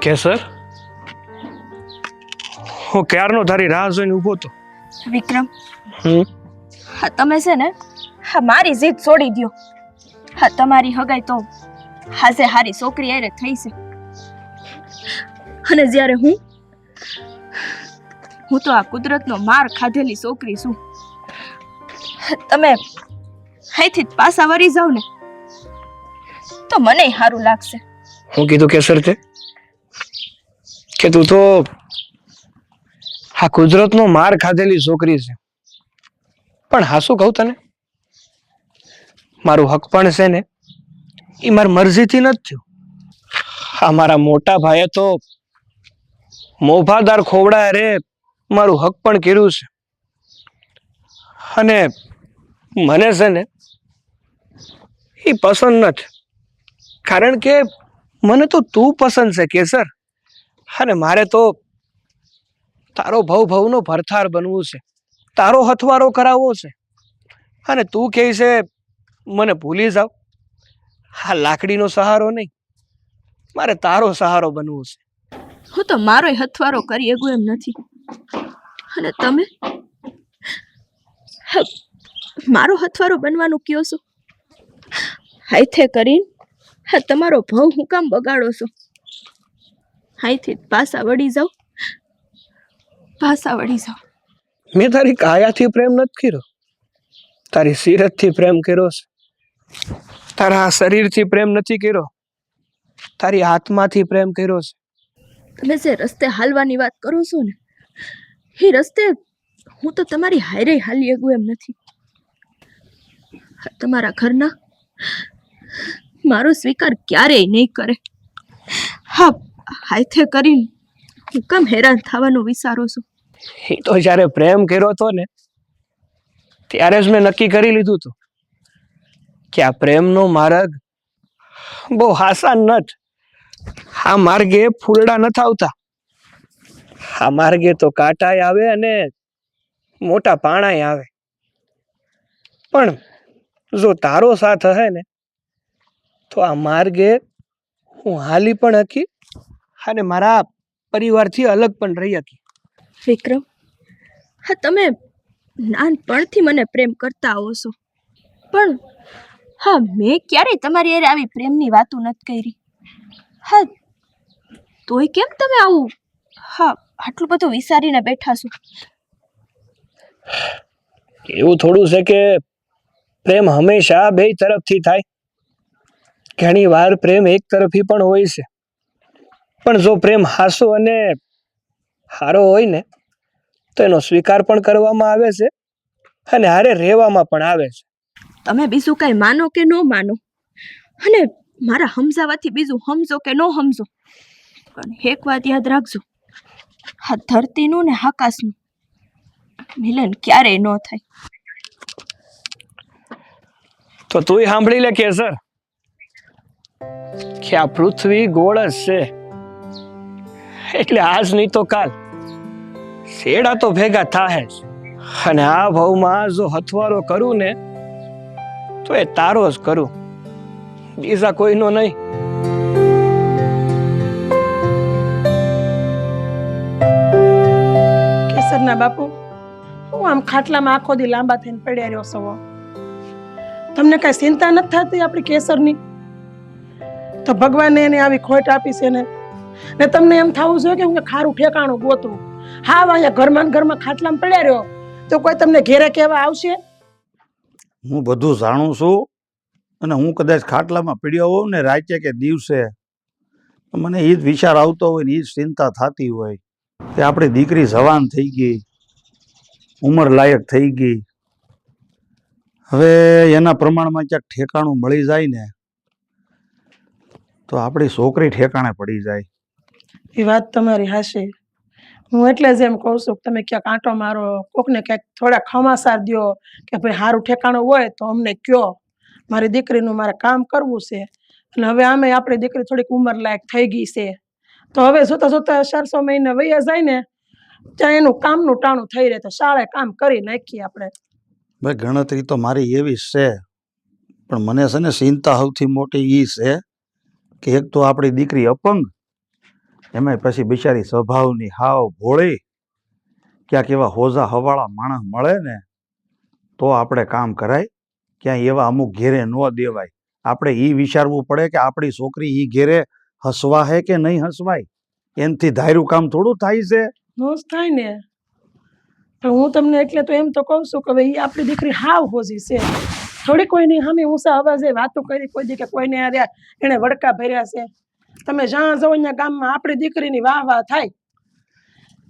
કેસર, હું ક્યારનો તારી રાહ જોઈને ઊભો તો. વિક્રમ, હમ હા તમે છે ને, હા મારી જીદ છોડી દ્યો. હા તમારી હગાઈ તો હાજે હારી છોકરી આરે થઈ છે, અને જ્યારે હું તો આ કુદરતનો માર ખાધેલી છોકરી છું. તમે અહીંથી જ પાછા વળી જાવ ને તો મને સારું લાગશે. હું કીધું કેસર તે કે તું તો આ કુદરતનો માર ખાધેલી છોકરી છે, પણ હાસું કહું તને, મારું હક પણ છે ને એ મારી મરજીથી નથી થયું. આ મારા મોટા ભાઈએ તો મોભાદાર ખોવડા રે મારું હક પણ કર્યું છે, અને મને છે ને એ પસંદ નથી, કારણ કે મને તો તું પસંદ છે કેસર, અને મારે તો તારો ભવનો ભરથાર બનવું છે, તારો હથવારો કરાવવો છે, અને તું કહે છે મને ભૂલી જાવ. આ લાકડીનો સહારો નહીં, મારે તારો સહારો બનવું છે. હું તો મારોય હથવારો કરી શકું એમ નથી, અને તમે મારો હથવારો બનવાનું કયો છો? હાથે કરીને તમારો ભવ હું કામ બગાડો છો? અહીંથી પાછા વળી જાઓ, પાછા વળી જાઓ. મેં તારી કાયાથી પ્રેમ નથી કર્યો, તારી સીરતથી પ્રેમ કર્યો છે. તારા આ શરીરથી પ્રેમ નથી કર્યો, તારી આત્માથી પ્રેમ કર્યો છે. તમે જે રસ્તે હાલવાની વાત કરો છો ને, એ રસ્તે હું તો તમારી હારે હાલી શકું એમ નથી. તમારા ઘરના મારો સ્વીકાર ક્યારેય નહીં કરે. હા, હાથે કરીને હું કેમ હેરાન થવાનું વિચારો છો? એ તો જ્યારે પ્રેમ કર્યો હતો ને ત્યારે જ મેં નક્કી કરી લીધું હતું કે આ પ્રેમનો માર્ગ બહુ આસાન નથી. આ માર્ગે ફૂલડા નથી આવતા, આ માર્ગે તો કાંટાય આવે અને મોટા પાણાય આવે. પણ જો તારો સાથ હે ને તો આ માર્ગે હું હાલી પણ હકી અને મારા પરિવારથી અલગ પણ રહી હકી. વિક્રમ, હા તમે નાનપણથી મને પ્રેમ કરતા આવો છો, પણ હા મેં ક્યારેય તમારી હારે આવી પ્રેમની વાતો નથી કરી. હા તોય કેમ તમે આવું હા આટલું બધું વિચારીને બેઠા છો? એવું થોડું છે કે પ્રેમ હંમેશા બે તરફથી થાય. ઘણી વાર પ્રેમ એક તરફી પણ હોય છે, પણ જો પ્રેમ હાસો અને હારો હોય ને તો એનો સ્વીકાર પણ કરવામાં આવે છે અને હારે રહેવામાં પણ આવે છે. તમે બીજું કઈ માનો કે ન માનો, અને મારા સમજાવવાથી બીજું સમજો કે ન સમજો, પણ એક વાત યાદ રાખજો, આ ધરતીનું ને આકાશનું મિલન ક્યારેય ન થાય. તો તુંય સાંભળી લે કેસર, કે આ પૃથ્વી ગોળ જ છે, એટલે આજ નહીં તો કાલ શેડા તો ભેગા થાય જ. અને આ ભાવમાં જો હથવારો કરું ને તો એ તારો જ કરું, બીજા કોઈનો નહીં. કેસરના બાપુ, હું આમ ખાટલામાં આખો દી લાંબા થઈને પડ્યા રહ્યો છો. તમને કઈ ચિંતા નથી થતી આપણી કેસરની? તો ભગવાને એને આવી ખોટ આપી છે ને તમને એમ થવું જોઈએ કે હું ખારું ઠેકાણું ગોતું. હા અહીંયા ઘરમાં ખાટલામાં પડ્યા રહ્યો તો કોઈ તમને ઘેરે કહેવા આવશે? હું બધું જાણું છું, અને હું કદાચ ખાટલામાં પડ્યો હોઉં ને રાતે કે દિવસે, મને એ જ વિચાર આવતો હોય ને એ જ ચિંતા થતી હોય કે આપણી દીકરી જવાન થઈ ગઈ, ઉંમર લાયક થઈ ગઈ, હવે એના પ્રમાણમાં ક્યાંક ઠેકાણું મળી જાય ને તો આપણી છોકરી ઠેકાણે પડી જાય. એ વાત તમારી હાશે. હું એટલે જ એમ કહું છું કે તમે ક્યાંક આંટો મારો, કોકને ક્યાંક થોડા ખમાસાર દો કે ભાઈ સારું ઠેકાણું હોય તો અમને કયો, મારી દીકરીનું મારે કામ કરવું છે. અને હવે આમે આપણી દીકરી થોડીક ઉંમર લાયક થઈ ગઈ છે, તો હવે જોતા જોતા 400 મહિને વૈયા જાય ને ત્યાં એનું કામનું ટાણું થઈ રહે તો શાળે કામ કરી નાખીએ આપણે. ભાઈ ગણતરી તો મારી એવી છે, પણ મને છે ને ચિંતા સૌથી મોટી એ છે કે એક તો આપણી દીકરી અપંગ, એમાંય પછી બિચારી સ્વભાવની હાવ ભોળી, ક્યાંક એવા હોજા હવાળા માણસ મળે ને તો આપણે કામ કરાય, ક્યાંય એવા અમુક ઘેરે ન દેવાય. આપણે એ વિચારવું પડે કે આપણી છોકરી એ ઘેરે હસવા હે કે નહીં હસવાય. એનથી ધાર્યું કામ થોડું થાય છે. નો જ થાય ને. પણ હું તમને એટલે તો એમ તો કહું છું કે ભાઈ આપણી દીકરી હાવ હોજી છે. થોડી કોઈની સામે ઊંચા અવાજે વાતો કરી કોઈ દી કે કોઈને હાર્યા એને વડકા ભર્યા છે. તમે જ્યાં જાઓ અહીંયા ગામમાં આપણી દીકરીની વાહ વાહ થાય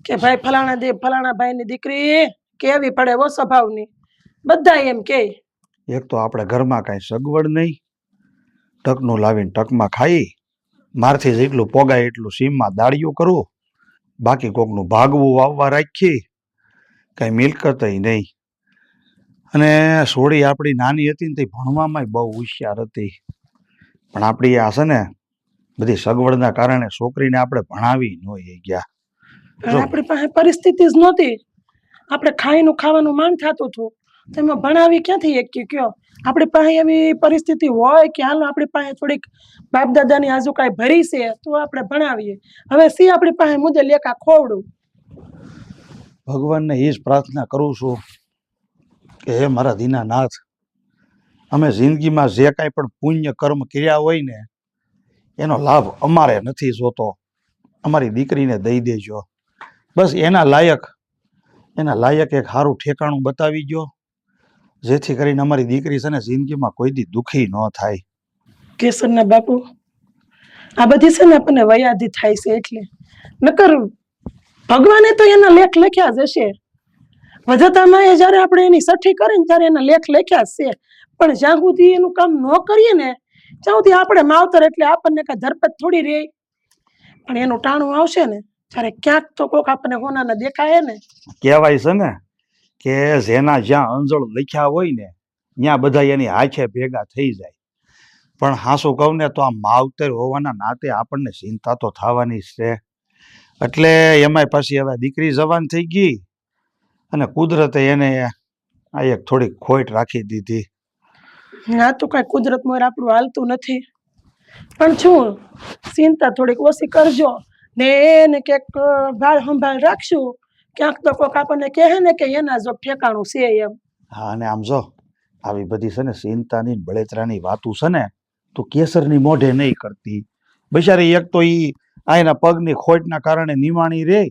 કે ભાઈ ફલાણા ભાઈની દીકરી કેવી પડે એવો સ્વભાવની, બધા એમ કે. એક તો આપણે ઘરમાં કાંઈ સગવડ નહીં, ટકનું લાવીને ટકમાં ખાઈ, મારથી જેટલું પોગાય એટલું સીમમાં દાળિયું કરવું, બાકી કોકનું ભાગવું વાવવા રાખી, કાંઈ મિલકતય નહીં. અને સોડી આપણી નાની હતી ને તે ભણવામાં બહુ હોશિયાર હતી, પણ આપણી આ છે ને બધી સગવડના કારણે છોકરીને આપણે ભણાવી ન ગયા. પણ આપણી પાસે પરિસ્થિતિ જ નહોતી. આપણે ખાવાનું માન થતું હતું, તેમાં ભણાવી ક્યાંથી એક કયો. આપણી પાસે એવી પરિસ્થિતિ હોય કે હાલો આપણી પાસે થોડીક બાપ દાદાની આજુ કાંઈ ભરી છે તો આપણે ભણાવીએ. હવે સી આપણી પાસે મુદ્દે લેખા ખોવડું. ભગવાનને એ જ પ્રાર્થના કરું છું કે હે મારા દીનાનાથ, અમે જિંદગીમાં જે કાંઈ પણ પુણ્ય કર્મ કર્યા હોય ને એનો લાભ અમારે નથી જોતો, અમારી દીકરીને દઈ દેજો. બસ એના લાયક એક સારું ઠેકાણું બતાવી ગયો, જેથી કરીને અમારી દીકરી છે ને જિંદગીમાં કોઈ દી દુઃખી ન થાય. કેસરના બાપુ, આ બધી છે ને આપણને વયાધી થાય છે એટલે, નકર ભગવાને તો એના લેખ લખ્યા જ હશે. વધતામાં એ જયારે આપણે એની સઠ્ઠી કરીને ત્યારે એના લેખ લખ્યા જ છે, પણ જ્યાં સુધી એનું કામ ન કરીએ ને ત્યાં સુધી આપણે માવતર એટલે આપણને કઈ ધરપત થોડી રહે. પણ એનું ટાણું આવશે ને ત્યારે ક્યાંક તો કોક આપણને હોનાના દેખાય ને. કહેવાય છે ને કે જેના જ્યાં અંજળ લખ્યા હોય ને ત્યાં બધા એની હાથે ભેગા થઈ જાય. પણ હાસું કહું ને તો આ માવતર હોવાના નાતે આપણને ચિંતા તો થવાની જ છે. એટલે એમાંય પછી હવે દીકરી જવાન થઈ ગઈ અને કુદરતે એને આ એક થોડીક ખોટ રાખી દીધી. ના તો કઈ કુદરત મોર આપણું હાલતું નથી, પણ શું ચિંતા થોડીક ઓછી કરજો ને એને ક્યાંક ભાળ સંભાળ રાખશું, ક્યાંક તો કોક આપણને કહે ને કે એના જો ઠેકાણું છે એમ. હા, અને આમ જો આવી બધી છે ને ચિંતાની બળેતરાની વાતું છે ને તું કેસરની મોઢે નહીં કરતી. બિચારી એક તો ઈ આ એના પગની ખોટના કારણે નિમાણી રે,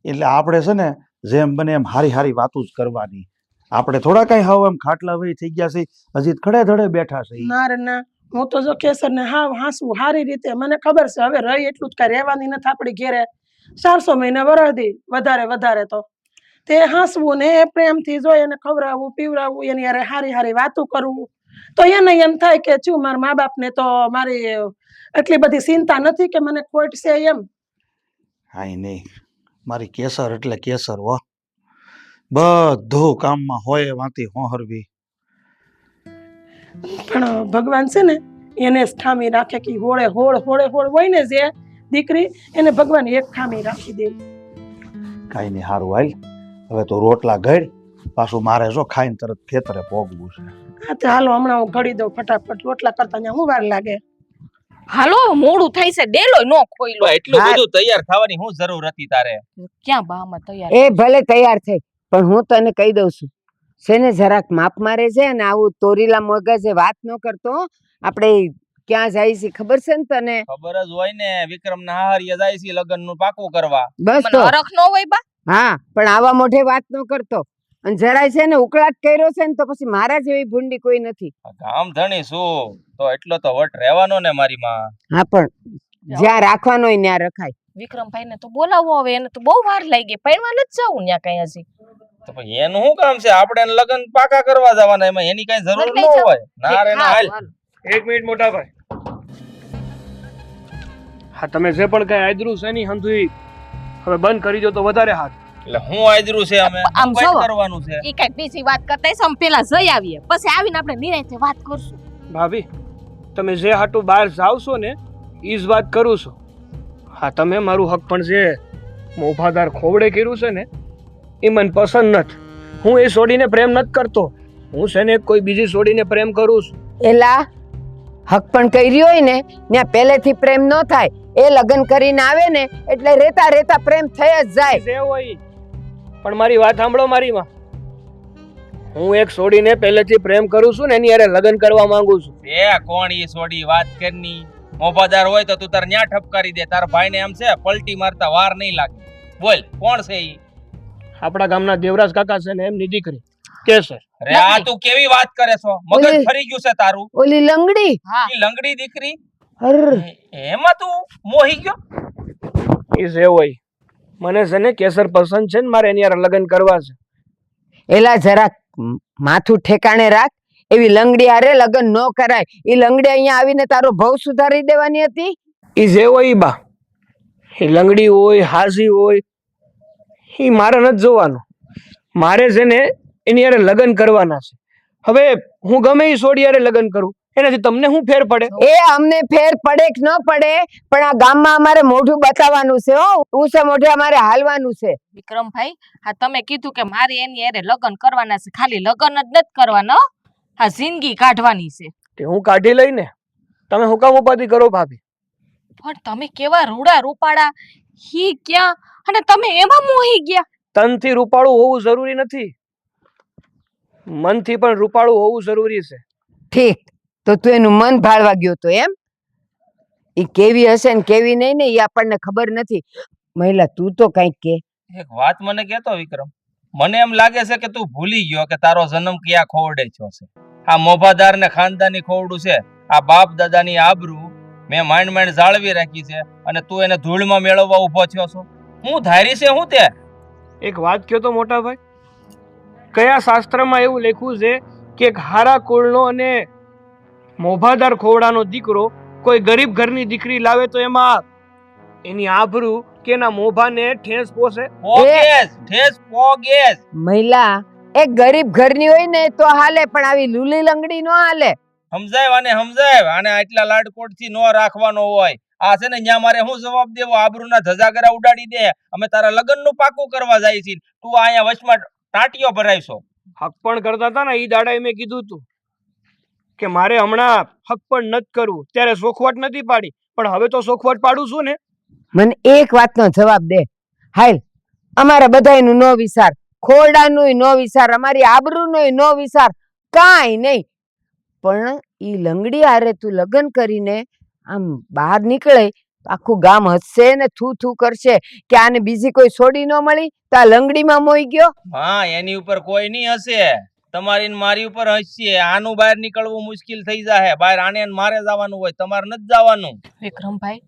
એટલે આપણે છે ને જેમ બને એમ હારી હારી વાતું જ કરવાની. આપણે થોડા કઈ હાવ એમ ખાટલા વહી થઈ ગયા છે, હજી ખડે ધડે બેઠા છે. ના રે ના, હું તો જો કેસર ને હાવ હાંસવું હારી રીતે મને ખબર છે હવે રહી એટલું જ કઈ રહેવાની નથી આપણી ઘેરે. 400 મહિને વરદી વધારે તો તે હાંસવું ને પ્રેમથી જોઈ એને ખવડાવવું પીવડાવવું, એની હારે હારી હારી વાતો કરવું, તો એને એમ થાય કે શું મારા મા બાપ ને તો મારી એટલી બધી ચિંતા નથી કે મને ખોટ છે એમ. હા નહીં, મારી કેસર એટલે કેસર હો, બધું કામમાં હોય વાંથી હોહરવી. પણ ભગવાન છે ને એને જ ખામી રાખે કે હોળે હોળ હોય ને જે દીકરી એને ભગવાન એક ખામી રાખી દે. કાંઈ નહીં, સારું હાલ હવે તો રોટલા ઘડ, પાછું મારે જો ખાઈને તરત ખેતરે પોગવું છે. હા તો હાલો હમણાં હું ઘડી દઉં ફટાફટ, રોટલા કરતા ત્યાં હું વાર લાગે. હાલો મોડું થાય છે, ડેલો નો ખોઈલો. એટલું બધું તૈયાર થવાની શું જરૂર હતી તારે? ક્યાં બામાં તૈયાર. એ ભલે તૈયાર થઈ, પણ હું તને કહી દઉં છું છે ને જરાક માપ મારે છે અને આવું તોરીલા મગજે વાત ન કરતો. આપણે ક્યાં જાય છે ખબર છે ને તને? ખબર જ હોય ને, વિક્રમ ના હારીએ જાય છે લગ્ન નું પાકું કરવા. બસ મને તો હરખ નો હોય બા. હા, પણ આવા મોઢે વાત ન કરતો. અને જરાય છે ને ઉકળાટ કર્યો છે ને તો પછી મારા જેવી ભૂંડી કોઈ નથી. ગામ ધણી શું તો એટલો તો વટ રહેવાનો ને મારી માં. હા, પણ જ્યાં રાખવાનો હોય ત્યાં રખાય. વિક્રમભાઈ ને તો બોલાવો, હવે એને તો બહુ વાર લાગી, પૈણવા નથી જાવું ત્યાં કઈ હજી. તો પછી એનું શું કામ છે? આપણે એને લગ્ન પાકા કરવા જવાના, એમાં એની કઈ જરૂર ન હોય. ના રે ના, હાલ. એક મિનિટ મોટા ભાઈ. હા, તમે જે પણ કઈ આદરું છે ની હંધુઈ હવે બંધ કરી દો તો વધારે હાથ. એટલે હું આદરું છે, અમે આમ શું જોવો. કરવાનું છે? ઈ કઈ બીજી વાત કરતા હશે, અમે પેલા જઈ આવીએ, પછી આવીને આપણે નિરાંતે વાત કરશું. ભાભી, તમે જે હાટું બહાર જાવ છો ને ઈ જ વાત કરું છું. હા, તમે મારું હક પણ જે મોભાદાર ખોવડે કર્યું છે ને એ મને પસંદ નથી. હું એ છોડીને પ્રેમ નથી કરતો, હું છે ને કોઈ બીજી છોડીને પ્રેમ કરું છું. એલા હક પણ કર્યો હોય ને ત્યાં પહેલેથી પ્રેમ ન થાય, એ લગ્ન કરીને આવે ને એટલે રેતા રેતા પ્રેમ થઈ જ જાય. જે હોય ઈ. પણ મારી વાત સાંભળો મારી માં. હું એક છોડીને પહેલેથી પ્રેમ કરું છું ને એની હારે લગ્ન કરવા માંગુ છું. એ કોણ ઈ સોડી વાત કરની? મોભાદાર હોય તો તું તાર ન્યા ઠપકારી દે. તાર ભાઈને એમ છે પલટી મારતા વાર નહીં લાગે. બોલ કોણ છે ઈ? આપણા ગામના દેવરાજ કાકા છે ને એમની દીકરી કેસર. અરે આ તું કેવી વાત કરે છો? મગજ ઓલી- ફરી ગયું છે તારું. ઓલી લંગડી. ઈ લંગડી દીકરી અર એમાં તું મોહી ગયો? એ જે હોય મને છે ને કેસર પસંદ છે ને મારે એની હારે લગ્ન કરવા છે. એલા જરાક માથું ઠેકાણે રાખ. એવી લંગડી હારે લગ્ન ન કરાય. એ લંગડી અહીંયા આવીને તારો ભવ સુધારી દેવાની હતી. એ જે હોય ઈ બા, એ લંગડી હોય હાસી હોય એ મારે નથી જોવાનું. મારે છે ને એની હારે લગ્ન કરવાના છે. હવે હું ગમે એ છોડી હારે લગ્ન કરું એનાથી તમને શું ફેર પડે? એ અમને ફેર પડે કે ન પડે પણ આ ગામમાં અમારે મોઢું બતાવવાનું છે. હો ઊંચે મોઢે અમારે હાલવાનું છે. વિક્રમભાઈ, હા તમે કીધું કે મારે એની હારે લગ્ન કરવાના છે. ખાલી લગ્ન જ નથી કરવાના, હા જિંદગી કાઢવાની છે. તે હું કાઢી લઈને તમે હું કામ ઉપાધિ કરો ભાભી? પણ તમે કેવા રૂડા રૂપાડા હી ક્યાં અને તમે એમાં મોહી ગયા. તનથી રૂપાળું હોવું જરૂરી નથી, મનથી પણ રૂપાળું હોવું જરૂરી છે. ઠીક, તો તું એનું મન ભાળવા ગયો તો એમ? ઈ કેવી હશે ને કેવી નહીં ને ઈ આપણને ખબર નથી. મહિલા તું તો કઈક કે. એક વાત મને કહેતો વિક્રમ, મને એમ લાગે છે કે તું ભૂલી ગયો કે તારો જન્મ ક્યાં ખોવડે થયો છે. આ મોભાદાર ને ખાનદાની ખોવડું છે. આ બાપ દાદાની આબરૂ મેં માંડ માંડ જાળવી રાખી છે અને તું એને ધૂળમાં મેળવવા ઊભો થયો છો. હું ધારી છે હું તે? એક વાત કયો તો મોટા ભાઈ, કયા શાસ્ત્રમાં એવું લખ્યું છે કે એક હારા કુળનો અને મોભાદાર ખોવડાનો દીકરો કોઈ ગરીબ ઘરની દીકરી લાવે તો એમાં એની આબરૂ કે એના મોભાને ઠેસ પોસે? પોગેસ ઠેસ પોગેસ. મહિલા એક ગરીબ ઘરની હોય ને તો હાલે પણ આવી લૂલી લંગડી નો હાલે. સમજાય આને સમજાય. આને આટલા લાડકોટથી નો રાખવાનો હોય. આ છે ને ન્યા મારે શું જવાબ દેવો? આબરૂના ધજાગરા ઉડાડી દે. અમે તારા લગ્નનું પાકું કરવા જાય છે, તું અહીંયા વચમાં ટાંટીઓ ભરાઈશો. હક પણ કરતા હતા ને એ દાડાએ મેં કીધું તું કે મારે હમણાં હક પણ નથી કરવું, ત્યારે સોખવટ નથી પાડી, પણ હવે તો સોખવટ પાડું છું ને. મને એક વાતનો જવાબ દે. હાલ અમારા બધાયનું નો વિચાર, ખોરડાનું નો વિચાર, અમારી આબરૂનું નો વિચાર, કાંઈ નહીં. પણ ઈ લંગડી હારે તું લગ્ન કરીને આમ બહાર નીકળે તો આખું ગામ હસશે ને થૂ થૂ કરશે કે આને બીજી કોઈ છોડી ન મળી તો આ લંગડીમાં મોઈ ગયો. હા, એની ઉપર કોઈ નહીં હશે, તમારી ને મારી ઉપર હસશે. આનું બહાર નીકળવું મુશ્કેલ થઈ જાય. બહાર આને ને મારે જવાનું હોય, તમારે નથી જવાનું. વિક્રમભાઈ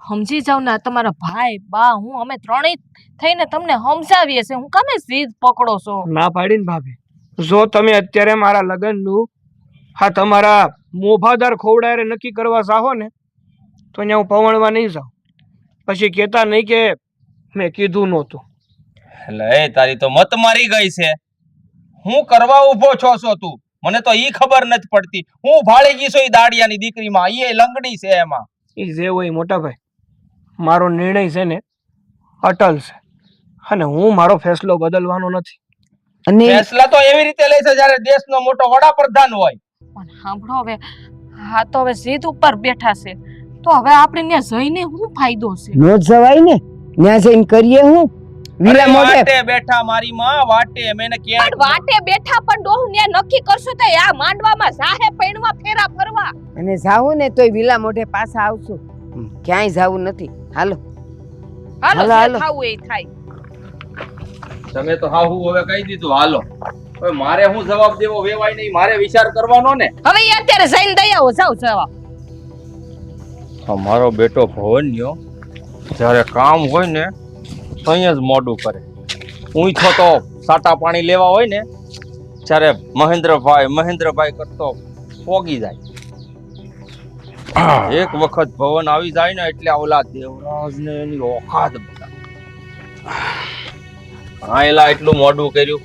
સમજી જાવ ને, આ તમારા ભાઈ બા હું અમે ત્રણેય થઈને તમને સમજાવીએ છે. હું કામે જીદ પકડો છો? ના પાડીને ભાભી, જો તમે અત્યારે મારા લગ્નનું હા તમારા મોભાદાર ખોવડારે નક્કી કરવા ચાહો ને તો અહીંયા હું પવણવા નહીં જાઉં. પછી કહેતા નહીં કે મેં કીધું નહોતું. એટલે એ તારી તો મત મારી ગઈ છે. હું કરવા ઊભો છો તું? મને તો ઈ ખબર નથી પડતી. હું ભાળી ગઈ છું ઈ દાડિયાની દીકરીમાં. ઈ લંગડી છે એમાં. એ જે હોય મોટા ભાઈ, મારો નિર્ણય છે ને અટલ છે અને હું મારો ફેસલો બદલવાનો નથી. અને ફેસલા તો એવી રીતે લે છે જ્યારે દેશનો મોટો વડાપ્રધાન હોય. પણ સાંભળો હવે, હા તો હવે જીદ ઉપર બેઠા છે તો હવે આપણે ત્યાં જઈને શું ફાયદો છે? નો જવાય ને, ત્યાં જઈને કરીએ હું વિલા અરે મોઢે. વાટે બેઠા મારી માં વાટે. મેને પણ ક્યાં વાટે બેઠા પણ ડોહું ત્યાં નક્કી કરશું તો આ માંડવામાં જાહે પૈણવા ફેરા ફરવા. અને જાવું ને તોય વિલા મોઢે પાછા આવશું. ક્યાંય જાવું નથી. હાલો હાલો હાલો, જે હાલો. થાવું એ થાય. તમે તો હા હું હવે કહી દીધું. હાલો હવે મારે હું જવાબ દેવો વેવાય નહીં. મારે વિચાર કરવાનો ને. હવે ઈ અત્યારે જઈને દઈ આવો, જાવ જવા. મારો બેટો ભવન્યો જ્યારે કામ હોય ને તઈ જ મોડું કરે. ઊંચો તો સાટા પાણી લેવા હોય ને ત્યારે મહેન્દ્રભાઈ કરતો પોગી જાય. એક વખત ભવન આવી જાય ને એટલે ઓલા દેવરાજ ને એની ઓકાત બધા. હા એલા એટલું મોડું કર્યું.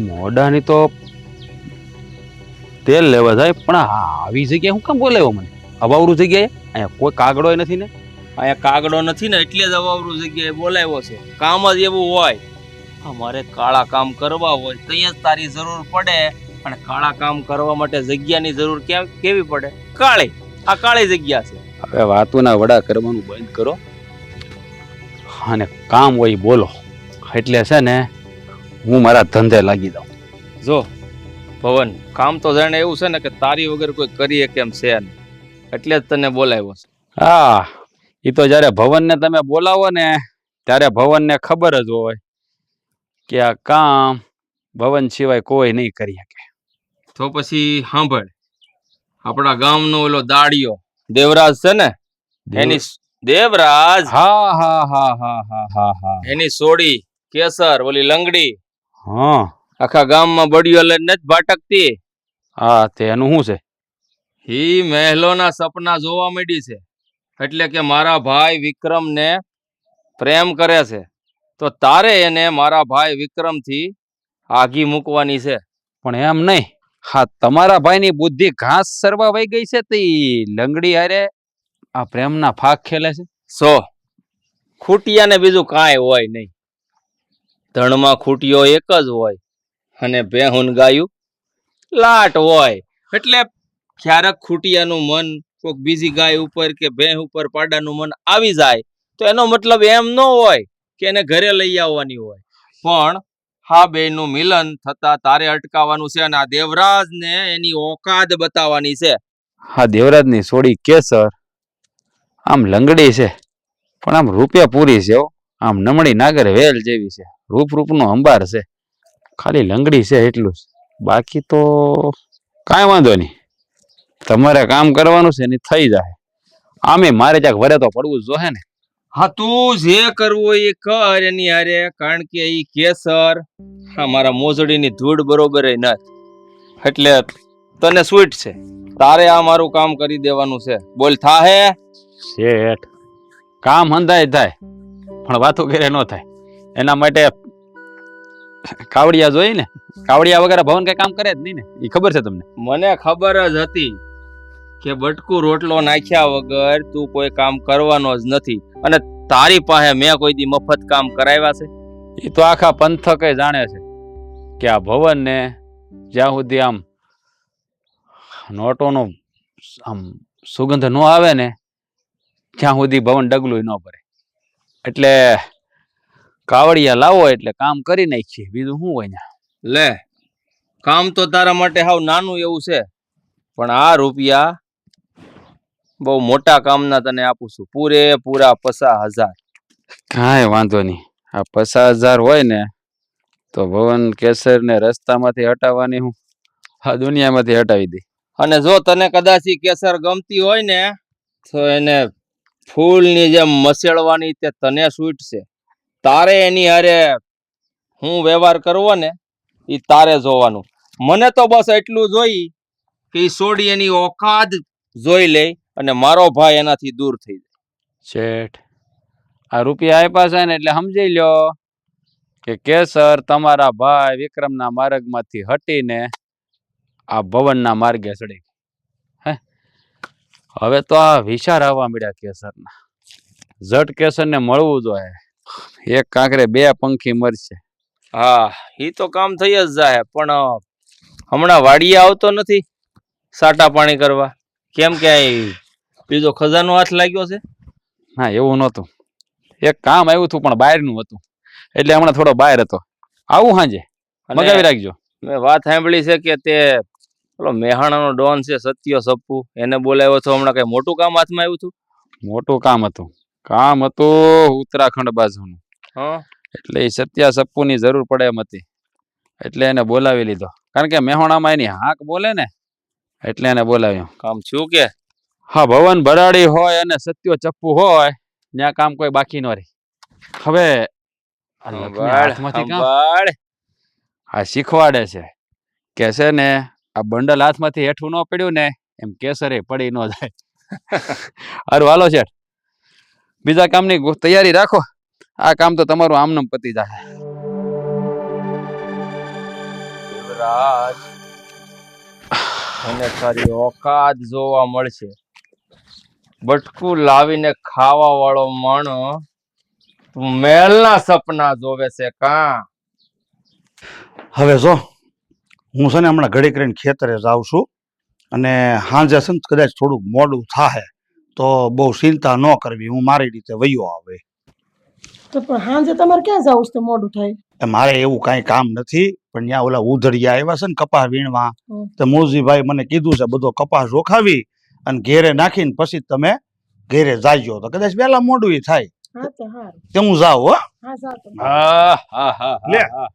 મોઢાની તો તેલ લેવા જાય પણ આવી જગ્યાએ હું કેમ બોલાવ્યો મને? અવાવરું જગ્યાએ અહીંયા કોઈ કાગડો નથી ને. અહીંયા કાગડો નથી ને એટલે જ અવાવરું જગ્યાએ બોલાવ્યો છે. કામ જ એવું હોય. અમારે કાળા કામ કરવા હોય ત્યાં જ તારી જરૂર પડે. અને કાળા કામ કરવા માટે જગ્યાની જરૂર કેવી પડે? કાળી. આ કાળી જગ્યા છે. હવે વાતોના વડા કરવાનું બંધ કરો અને કામ હોય બોલો. એટલે છે ને હું મારા ધંધે લાગી દઉં. જો ભવન, કામ તો જાણે એવું છે ને કે તારી વગર કોઈ કરીએ કેમ છે નહીં, એટલે જ તને બોલાવ્યો છે. હા, એ તો જ્યારે ભવનને તમે બોલાવો ને ત્યારે ભવનને ખબર જ હોય કે આ કામ ભવન સિવાય કોઈ નહીં કરી શકે. તો પછી સાંભળ, આપણા ગામનો ઓલો દાડિયો દેવરાજ છે ને, એની દેવરાજ હા હા હા હા હા હા હા એની સોડી કેસર, ઓલી લંગડી, હા આખા ગામમાં બડિયો લઈને જ ભાટકતી. હા, તે એનું શું છે? હી મહેલોના સપના જોવા માંડી છે. એટલે કે મારા ભાઈ વિક્રમને પ્રેમ કરે છે, તો તારે એને મારા ભાઈ વિક્રમથી આઘી મૂકવાની છે. પણ એમ નહીં, હા તમારા ભાઈની બુદ્ધિ ઘાસ સરવા વહી ગઈ છે તે લંગડી હારે આ પ્રેમના ફાક ખેલે છે. ખૂટિયાને બીજું કાંઈ હોય નહીં. ધણમાં ખૂટિયો એક જ હોય અને બેહુન ગાયું લાટ હોય. એટલે ક્યારેક ખૂટિયાનું મન કોઈક બીજી ગાય ઉપર કે ભેંસ ઉપર પાડાનું મન આવી જાય તો એનો મતલબ એમ ન હોય કે એને ઘરે લઈ આવવાની હોય, પણ હા બેયનું મિલન થતા તારે અટકાવવાનું છે અને આ દેવરાજને એની ઓકાત બતાવવાની છે. હા, દેવરાજની સોડી કેસર આમ લંગડી છે પણ આમ રૂપિયા પૂરી છે હો. આમ નમણી નાગર વેલ જેવી છે, રૂપનો અંબાર છે. ખાલી લંગડી છે એટલું જ, બાકી તો કાંઈ વાંધો નહીં. તમારે કામ કરવાનું છે ને થઈ જાય. આમે મારે ક્યાંક વરે તો પડવું જ જોહે ને. હા, તું જે કરવું હોય એ કર એની હારે, કારણ કે ઈ કેસર હા મારા મોજડીની ધૂળ બરોબર નથી. એટલે તને સ્વીટ છે, તારે આ મારું કામ કરી દેવાનું છે. બોલ થાહે? શેઠ, કામ હંધાય થાય પણ વાતો કરે ન થાય. એના માટે કાવડિયા જોઈ ને, કાવડિયા વગર ભવન કઈ કામ કરે જ નહીં ને, એ ખબર છે તમને? મને ખબર જ હતી કે બટકું રોટલો નાખ્યા વગર તું કોઈ કામ કરવાનો જ નથી, અને તારી પાસે મેં કોઈ દી મફત કામ કરાવ્યા છે? એ તો આખા પંથકે જાણે છે કે આ ભવન ને જ્યાં સુધી આમ નોટોનો આમ સુગંધ ન આવે ને ત્યાં સુધી ભવન ડગલું ન ભરે. એટલે કાવડિયા લાવો એટલે કામ કરી નાખીએ, બીજું શું હોય ને. લે, કામ તો તારા માટે હાવ નાનું એવું છે, પણ આ રૂપિયા બહુ મોટા કામના તને આપું છું, પૂરેપૂરા 50,000. કાંઈ વાંધો નહીં. આ 50,000 હોય ને તો ભવન કેસર ને રસ્તામાંથી હટાવવાની હું આ દુનિયામાંથી હટાવી દઈ. અને જો તને કદાચ ઈ કેસર ગમતી હોય ને તો એને ફૂલની જેમ મસેળવાની તે તને સૂટ છે. તારે એની હારે હું વ્યવહાર કરવો ને ઈ તારે જોવાનું. મને તો બસ એટલું જોઈ કે ઈ સોડી એની ઓકાત જોઈ લે અને મારો ભાઈ એનાથી દૂર થઈ જાય. શેઠ, આ રૂપિયા આપ્યા છે ને એટલે સમજી લ્યો કે કેસર તમારા ભાઈ વિક્રમના માર્ગમાંથી હટીને આ ભવનના માર્ગે ચડી ગઈ. હે, હવે તો આ વિચાર આવવા મળ્યા કેસરના. જટ કેસરને મળવું જોઈએ. એક કાંકરે બે પંખી મરશે. હા, ઈ તો કામ થઈ જ જાય, પણ હમણાં વાડીએ આવતો નથી સાટા પાણી કરવા. કેમ કે બીજો ખજાનો હાથ લાગ્યો છે? ના, એવું નહોતું. એક કામ આવ્યું હતું પણ બહારનું હતું, એટલે હમણાં થોડો બહાર હતો. આવું સાંજે મગાવી રાખજો. મેં વાત સાંભળી છે કે તે પેલો મેહાણાનો ડોન છે સત્ય સપ્પુ, એને બોલાવ્યો છો હમણાં. કઈ મોટું કામ હાથમાં આવ્યું હતું? મોટું કામ હતું ઉત્તરાખંડ બાજુનું. હા, એટલે એ સત્યા સપ્પુની જરૂર પડે એમ હતી, એટલે એને બોલાવી લીધો. કારણ કે મેહોણામાં એની હાક બોલે ને એટલે એને બોલાવ્યો. કામ છું કે? હા, ભવન ભરાડી હોય અને સત્યો ચપ્પુ હોય ત્યાં કામ કોઈ બાકી ન રહે. હવે આ લખને હાથમાંથી કામ આ શીખવાડે છે કે છે ને આ બંડલ હાથમાંથી હેઠું ન પડ્યું ને એમ કેસરે પડી ન જાય. હારું, હાલો શેઠ, બીજા કામની તૈયારી રાખો. આ કામ તો તમારું આમનામ પતી જાય. દેવરાજ, મને તારી ઓકાત જોવા મળશે. બટકું લાવીને ખાવા વાળો માણો તું મહેલના સપના જોવે છે કા? હવે જો હું છે ને હમણાં ઘડીક રહીને ખેતરે જાઉં છું, અને સાંજે છે ને કદાચ થોડુંક મોડું થાય તો બહુ ચિંતા ન કરવી, હું મારી રીતે વયો આવે. તો પણ સાંજે તમારે ક્યાં જવું છે તો મોડું થાય? મારે એવું કાંઈ કામ નથી, પણ ત્યાં ઓલા ઉધડિયા આવ્યા છે ને કપાસ વીણવા, તો મૂળજીભાઈ મને કીધું છે બધો કપાસ રોખાવી અને ઘેરે નાખીને પછી તમે ઘેરે જાજો, તો કદાચ વહેલા મોડું ય થાય. હા તો હારું. કે હું જાઉં હો. હા જાઓ તમે. હા હા હા લે. હા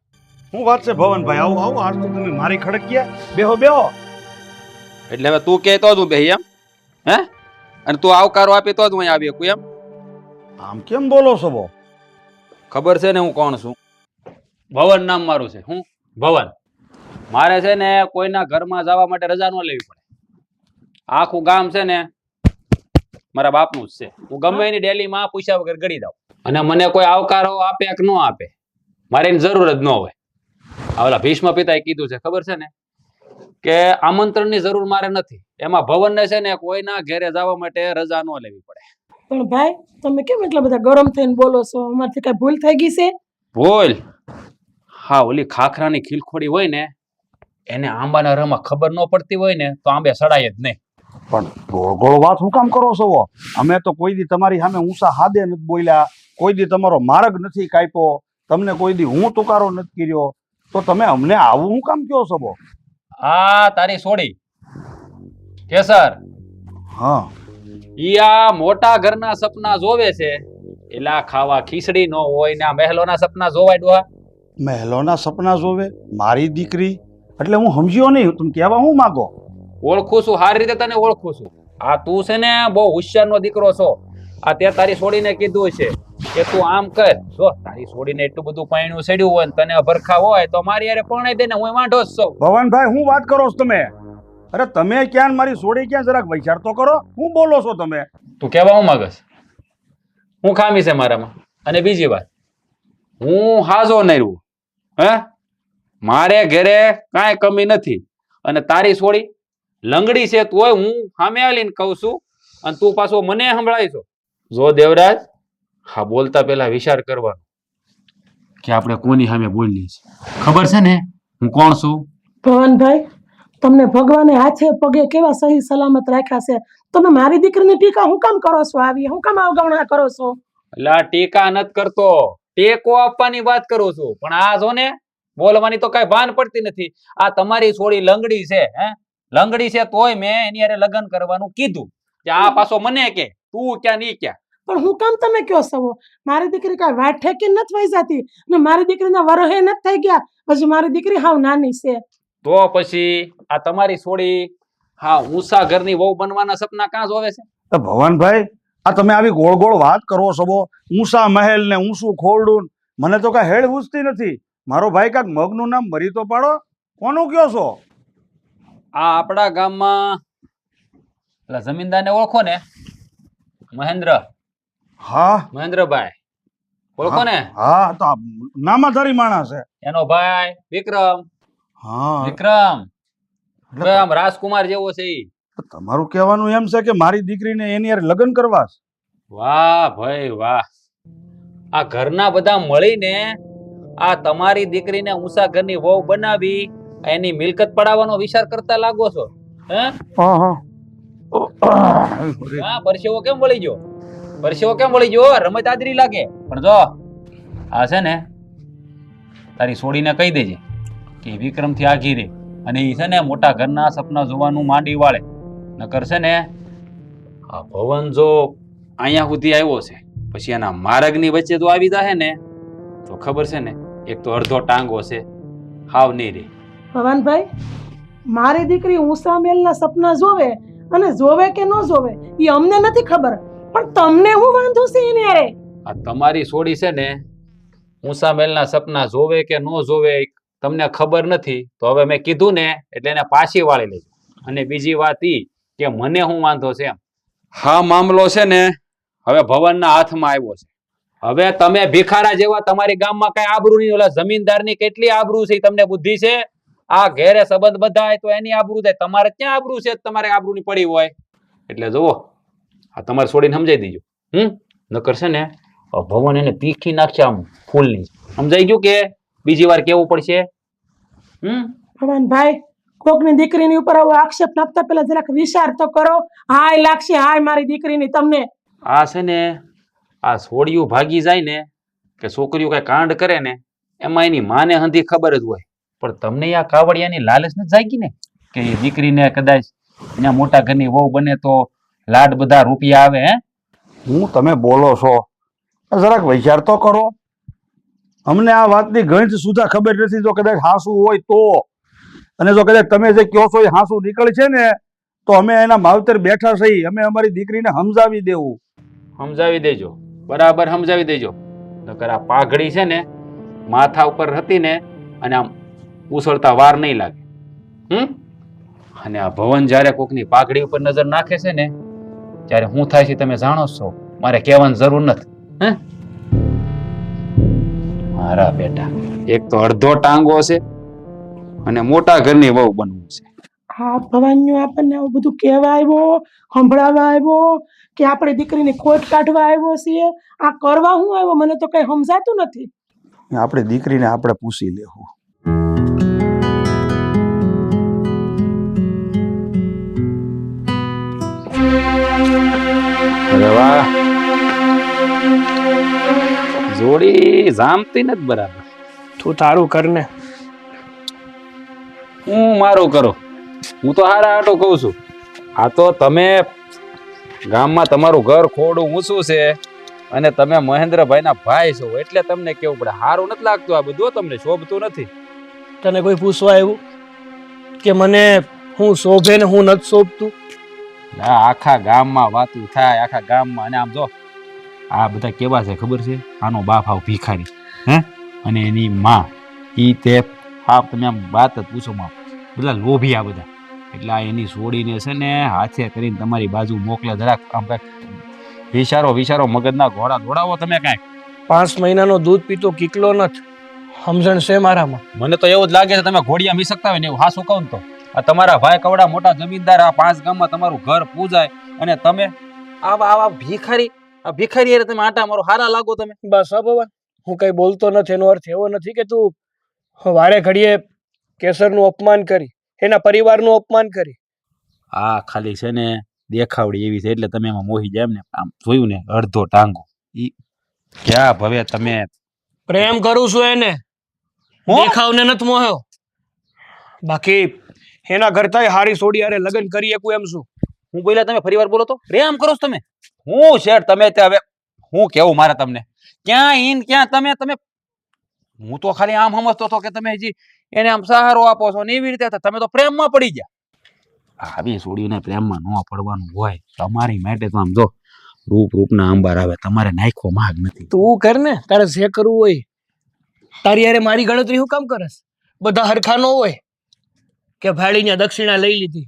હું વાત છે ભવનભાઈ, આવો આવો, આજ તો તમે મારી ખડક ગયા. બેહો બેહો. એટલે હવે તું કહે તો જ હું બેહી એમ? હે? અને તું આવકારો આપી તો જ હું અહીંયા આવી શકું એમ? આમ કેમ બોલો છો બો? ખબર છે ને હું કોણ છું? ભવન નામ મારું છે. હું ભવન. મારે છે ને કોઈના ઘરમાં જવા માટે રજા ન લેવી પડે. આખું ગામ છે ને મારા બાપનું જ છે. હું ગમે એની ડેલીમાં પૂછ્યા વગર ગળી દઉં. અને મને કોઈ આવકારો આપે કે ન આપે મારે એની જરૂર જ ન હોય. આ ઓલા ભીષ્મ પિતાએ કીધું છે ખબર છે ને કે આમંત્રણની જરૂર મારે નથી. એમાં ભવનને છે ને કોઈના ઘેરે જવા માટે રજા ન લેવી પડે. પણ ભાઈ તમે કેમ એટલા બધા ગરમ થઈને બોલો છો? અમારથી કઈ ભૂલ થઈ ગઈ છે? બોલ. હા, ઓલી ખાખરાની ખીલખોડી હોય ને એને આંબાના રસમાં ખબર ન પડતી હોય ને તો આંબે સડાય જ નહીં. પણ ગોળ ગોળ વાત હું કામ કરો છો? અમે તો કોઈ દી તમારી સામે ઊંચા હાદે નથી બોલ્યા, કોઈ દી તમારો માર્ગ નથી કાપ્યો, તમને કોઈ દી હું તુકારો નથી કર્યો, તો તમે અમને આવું હું કામ કહો છો? આ તારી સોડી કેસર હા, ઈ આ મોટા ઘરના સપના જોવે છે. એલા ખાવા ખીચડી ન હોય ને આ મહેલોના સપના જોવાય ડોહા? મહેલોના સપના જોવે? મારી દીકરી એટલે હું સમજ્યો નહીં, તમે કહેવા હું માગો? ઓળખું છું, સારી રીતે તને ઓળખું છું. આ તું છે ને બહુ હોશિયારનો દીકરો છો. આ તે તારી છોડીને કીધું છે કે તું આમ કર. જો તારી છોડીને એટલું બધું પાણ્યું સડ્યું હોય ને તને અભરખા હોય તો મારી યારે પરણાઈ દે ને, હું વાંઢો જ છું. ભવનભાઈ હું વાત કરો છો તમે? અરે તમે ક્યાં મારી છોડી ક્યાં, જરાક વિચાર તો કરો. હું બોલો છો તમે? તું કહેવા હું માંગસ? હું ખામી છે મારામાં? અને બીજી વાત, હું હાજો નહીં રહું. હે? મારે ઘરે કાંઈ કમી નથી. અને તારી છોડી લંગડી છે તોય હું સામે આવીને કહું છું અને તું પાછો મને સંભળાય છો. જો દેવરાજ, હા બોલતા પહેલા વિચાર કરવાનો કે આપણે કોની સામે બોલીએ છીએ. ખબર છે ને હું કોણ છું? ભવનભાઈ તમને ભગવાને હાથે પગે કેવા સહી સલામત રાખ્યા છે, તમે મારી દીકરીની ટીકા હું કામ કરો છો? આવી હું કામ અવગણના કરો છો? એટલે ટીકા નથી કરતો, ટેકો આપવાની વાત કરું છું. પણ આ જો ને બોલવાની તો કઈ ભાન પડતી નથી. આ તમારી છોડી લંગડી છે. હે? લંગડી છે તોય મેં એની હારે લગ્ન કરવાનું કીધું. કે આ પાછો મને કે તું ક્યાં નહીં ક્યાં. પણ હું કામ તમે કયો છો? મારી દીકરી કઈ વાટ ઠેકી નથી વહી જતી ને મારી દીકરીના વરહે નથી થઈ ગયા. હજી મારી દીકરી હાવ નાની છે. તો પછી આ તમારી છોડી હા ઊંચા ઘરની વહુ બનવાના સપના કાં જોવે છે? તો ભવનભાઈ આ તમે આવી ગોળ ગોળ વાત કરો છો? ઊંચા મહેલ ને ઊંચું ખોરડું, મને તો કઈ હેડ પૂછતી નથી. મારો ભાઈ કાંક મગનું નામ ભરી તો પાડો, કોનું કયો છો? આ આપણા ગામમાં પેલા જમીનદારને ઓળખો ને? મહેન્દ્ર. હા મહેન્દ્રભાઈ ઓળખો ને? હા, તો આ નામાધારી માણસ છે. એનો ભાઈ વિક્રમ. હા, વિક્રમ એટલે આમ રાજકુમાર જેવો છે ઈ. તમારું કહેવાનું એમ છે કે મારી દીકરીને એની હારે લગ્ન કરવા છે? વાહ ભાઈ વાહ. આ ઘરના બધા મળીને આ તમારી દીકરીને ઊંચા ઘરની વહુ બનાવી એની મિલકત પડાવવાનો વિચાર કરતા લાગો છો? હે? હા, પરસેવો કેમ વળી ગયો? પરસેવો કેમ વળી ગયો? રમત આદરી લાગે. પણ જો આ છે ને તારી છોડીને કહી દેજે કે વિક્રમ થી આઘી રે અને એ છે ને મોટા ઘરના સપના જોવાનું માંડી વાળે. નકર છે ને આ ભવન જો અહીંયા સુધી આવ્યો છે પછી એના માર્ગની વચ્ચે તો આવી જાય ને તો ખબર છે ને એક તો અડધો ટાંગો છે હાવ નહીં રે. ભવનભાઈ મારી દીકરી ઊંચા મેલના સપના જોવે અને જોવે કે ન જોવે એ અમને નથી ખબર, પણ તમને હું વાંધો છે એની હારે? આ તમારી છોડી છે ને ઊંચા મેલના સપના જોવે કે ન જોવે તમને ખબર નથી તો હવે મેં કીધું ને એટલે એને પાછી વાળી લેજો. અને બીજી વાત ઈ કે મને શું વાંધો છે એમ, હા મામલો છે ને હવે ભવનના હાથમાં આવ્યો છે. હવે તમે ભિખારા જેવા તમારી ગામમાં કઈ આબરૂ નહીં. ઓલા જમીનદારની કેટલી આબરૂ છે તમને બુદ્ધિ છે? આ ઘેરે સંબંધ બધાય તો એની આબરૂ થાય, તમારે ક્યાં આબરૂ છે? તમારે આબરૂ ની પડી હોય એટલે જુઓ આ તમારે છોડીને સમજાઈ દેજો. નકર છે ને ભવન એને પીખી નાખશે આમ ફૂલની. સમજાઈ ગયું કે બીજી વાર કેવું પડશે? ભવનભાઈ કોકની દીકરીની ઉપર આવો આક્ષેપ નાખતા પેલા જરાક વિચાર તો કરો. હાય લાગશે, હાય મારી દીકરીની તમને. આ છે ને આ સોડિયું ભાગી જાય ને કે છોકરીઓ કઈ કાંડ કરે ને એમાં એની માને હંધી ખબર જ હોય, પણ તમને આ કાવડિયાની લાલચ નથી જાગી ને કે એ દીકરીને કદાચ એના મોટા ઘરની વહુ બને તો લાડ બધા રૂપિયા આવે. હે હું તમે બોલો છો જરાક વિચાર તો કરો. અમને આ વાતની ગણિત સુધા ખબર નથી. જો કદાચ હાસુ હોય તો, અને જો કદાચ તમે જે કહો છો એ હાસુ નીકળે છે ને તો અમે એના માવતર બેઠા છીએ. અમે અમારી દીકરીને સમજાવી દેવું. સમજાવી દેજો, બરાબર સમજાવી દેજો. નકર આ પાઘડી છે ને માથા ઉપર હતી ને અને આમ ઉછળતા વાર નહીં લાગે. અને આ ભવન જ્યારે કોકની પાઘડી ઉપર નજર નાખે છે ને ત્યારે હું થાય છે તમે જાણો છો, મારે કહેવાની જરૂર નથી. હે મારા બેટા એક તો અડધો ટાંગો છે અને મોટા ઘરની વહુ બનવું છે. હા ભવાનીઓ આપણને આવું બધું કહેવા આવ્યો, સંભળાવવા આવ્યો કે આપણી દીકરીની ખોટ કાઢવા આવ્યો છીએ? આ કરવા હું આવ્યો મને તો કઈ સમજાતું નથી. આપણી દીકરીને આપણે પૂછી લેવું. અરે વાહ, જોડી જામતી નથી બરાબર. તું તારું કર ને. હું મારું કરું, હું તો હારા આટો કહું છું. આ તો તમે ગામમાં તમારું ઘર ખોડું ઊંચું છે અને તમે મહેન્દ્રભાઈના ભાઈ છો એટલે તમને કેવું પડે. સારું નથી લાગતું આ બધું, તમને શોભતું નથી. તને કોઈ પૂછવા આવ્યું કે મને હું શોભે ને હું નથી શોભતું? આખા ગામમાં વાતું થાય, આખા ગામમાં. અને આમ જો આ બધા કેવા છે ખબર છે? આનો બાપ આવ ભિખારી, હે, અને એની માં ઈ તે આપ તમે આમ વાત જ પૂછો માં, બધા લોભી આ બધા. એટલે આ એની છોડીને છે ને હાથે કરીને તમારી બાજુ મોકલે. જરાક આમ કાંઈક વિચારો મગજના ઘોડા દોડાવો તમે કાંઈક. 5 મહિનાનો દૂધ પીતો કિકલો નથી, સમજણ છે મારામાં. મને તો એવું જ લાગે છે તમે ઘોડિયા મી શકતા હોય ને એવું. હાસું કહું તો આ તમારા ભાઈ કવડા મોટા જમીનદાર, આ 5 ગામમાં તમારું ઘર પૂજાય અને તમે આવા ભિખારી, આ ભિખારી અરે તમે આટા મારો. હારા લાગો તમે. બસ હા ભગવાન, હું કઈ બોલતો નથી. એનો અર્થ એવો નથી કે તું વારે ઘડીએ કેસરનું અપમાન કરી, એના પરિવારનું અપમાન કરી. આ ખાલી છે ને દેખાવડી એવી છે એટલે તમે એમાં મોહી જાય એમ ને. આમ જોયું ને અડધો ટાંગો. ઈ ક્યાં ભવે તમે પ્રેમ કરું છું એને, દેખાવને નથી મોહ્યો. બાકી એના કરતા હારી સોડી હારે લગ્ન કરી શકું એમ છું. હું બોલ્યા તમે ફરીવાર બોલો તો? પ્રેમ કરો છો તમે? હું શેઠ તમે તે હવે હું કેવું મારે તમને? ક્યાં ઈન ક્યાં તમે તમે હું તો ખાલી આમ સમજતો હતો કે તમે હજી એને આમ સહારો આપો છો ને એવી રીતે. તમે તો પ્રેમમાં પડી ગયા. આવી સોડીને પ્રેમમાં ન પડવાનું હોય. તમારી માટે તો આમ જો રૂપના આંબાર આવે, તમારે નાખવો માગ નથી. તું કર ને, તારે જે કરવું હોય. તારી યારે મારી ગણતરી હું કામ કરસ? બધા હરખા ન હોય કે ભાડીને દક્ષિણા લઈ લીધી.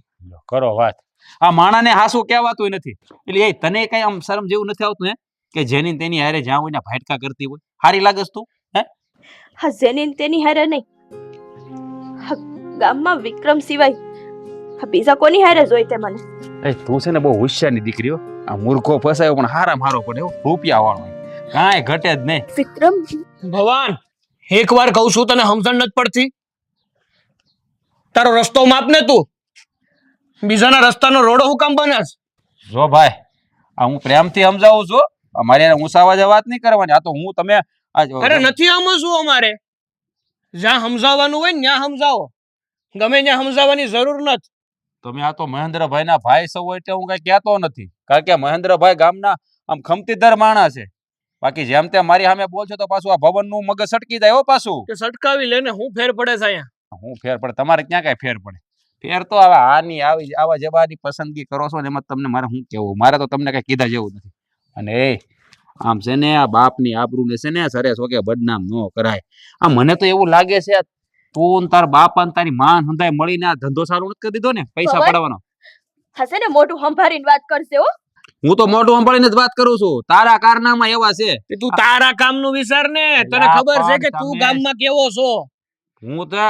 કરો વાત. આ માણાને હાસું કહેવાતું નથી. એટલે એ તને કઈ આમ શરમ જેવું નથી આવતું હે કે જેની તેની હારે જ્યાં હોય ને ફાટકા કરતી હોય? હારી લાગસ તું? હે હા જેની તેની હારે નહીં, હા ગામમાં વિક્રમ સિવાય હા બીજા કોની હારે જોઈ તે મને. એ તું છે ને બહુ હોશિયારની દીકરીઓ. આ મૂર્ખો ફસાયો પણ હારામ હારો પડે, રૂપિયા વાળો, કાંઈ ઘટે જ નહીં. વિક્રમ ભગવાન, એક વાર કહું છું તને સમજણ નથી પડતી? તારો રસ્તો માપ ને, તું બીજાના રસ્તાનો રોડો હું કામ બનેસ? જો ભાઈ, આ હું પ્રેમથી સમજાવું છું. અમારે ઊંચાવા જે વાત નહીં કરવાની. આ તો હું તમે અરે નથી સમજવું અમારે. જ્યાં સમજાવવાનું હોય ને ત્યાં સમજાવો, ગમે ત્યાં સમજાવવાની જરૂર નથી. તમે આ તો મહેન્દ્રભાઈના ભાઈ સૌ એટલે હું કઈ કહેતો નથી, કારણ કે મહેન્દ્રભાઈ ગામના આમ ખમતીદાર માણસ છે. બાકી જેમ તેમ મારી સામે બોલશો તો પાછું આ ભવનનું મગજ સટકી જાય. હો પાછું કે સટકાવી લે ને, હું ફેર પડે છે અહીંયા? હું ફેર પડે? તમારે ક્યાં કઈ ફેર પડે? ફેર તો હવે આની આવા જવાની પસંદગી કરો છો ને એમાં તમને મારે શું કેવું? મારે તો તમને કઈ કીધા જેવું નથી. અને એ આમ છે ને આ બાપની આબરૂને છે ને સરે સોકે બદનામ ન કરાય. આ મને તો એવું લાગે છે તું તાર બાપ અને તારી માં હંધાય મળીને આ ધંધો સારો નથી કરી દીધો ને પૈસા પડવાનો. હશે ને મોઢું સંભાળીને વાત કરશે હો. હું તો મોઢું સંભાળીને જ વાત કરું છું. તારા કારનામા એવા છે કે તું તારા કામનું વિચાર ને. તને ખબર છે કે તું ગામમાં કેવો છો? હું તો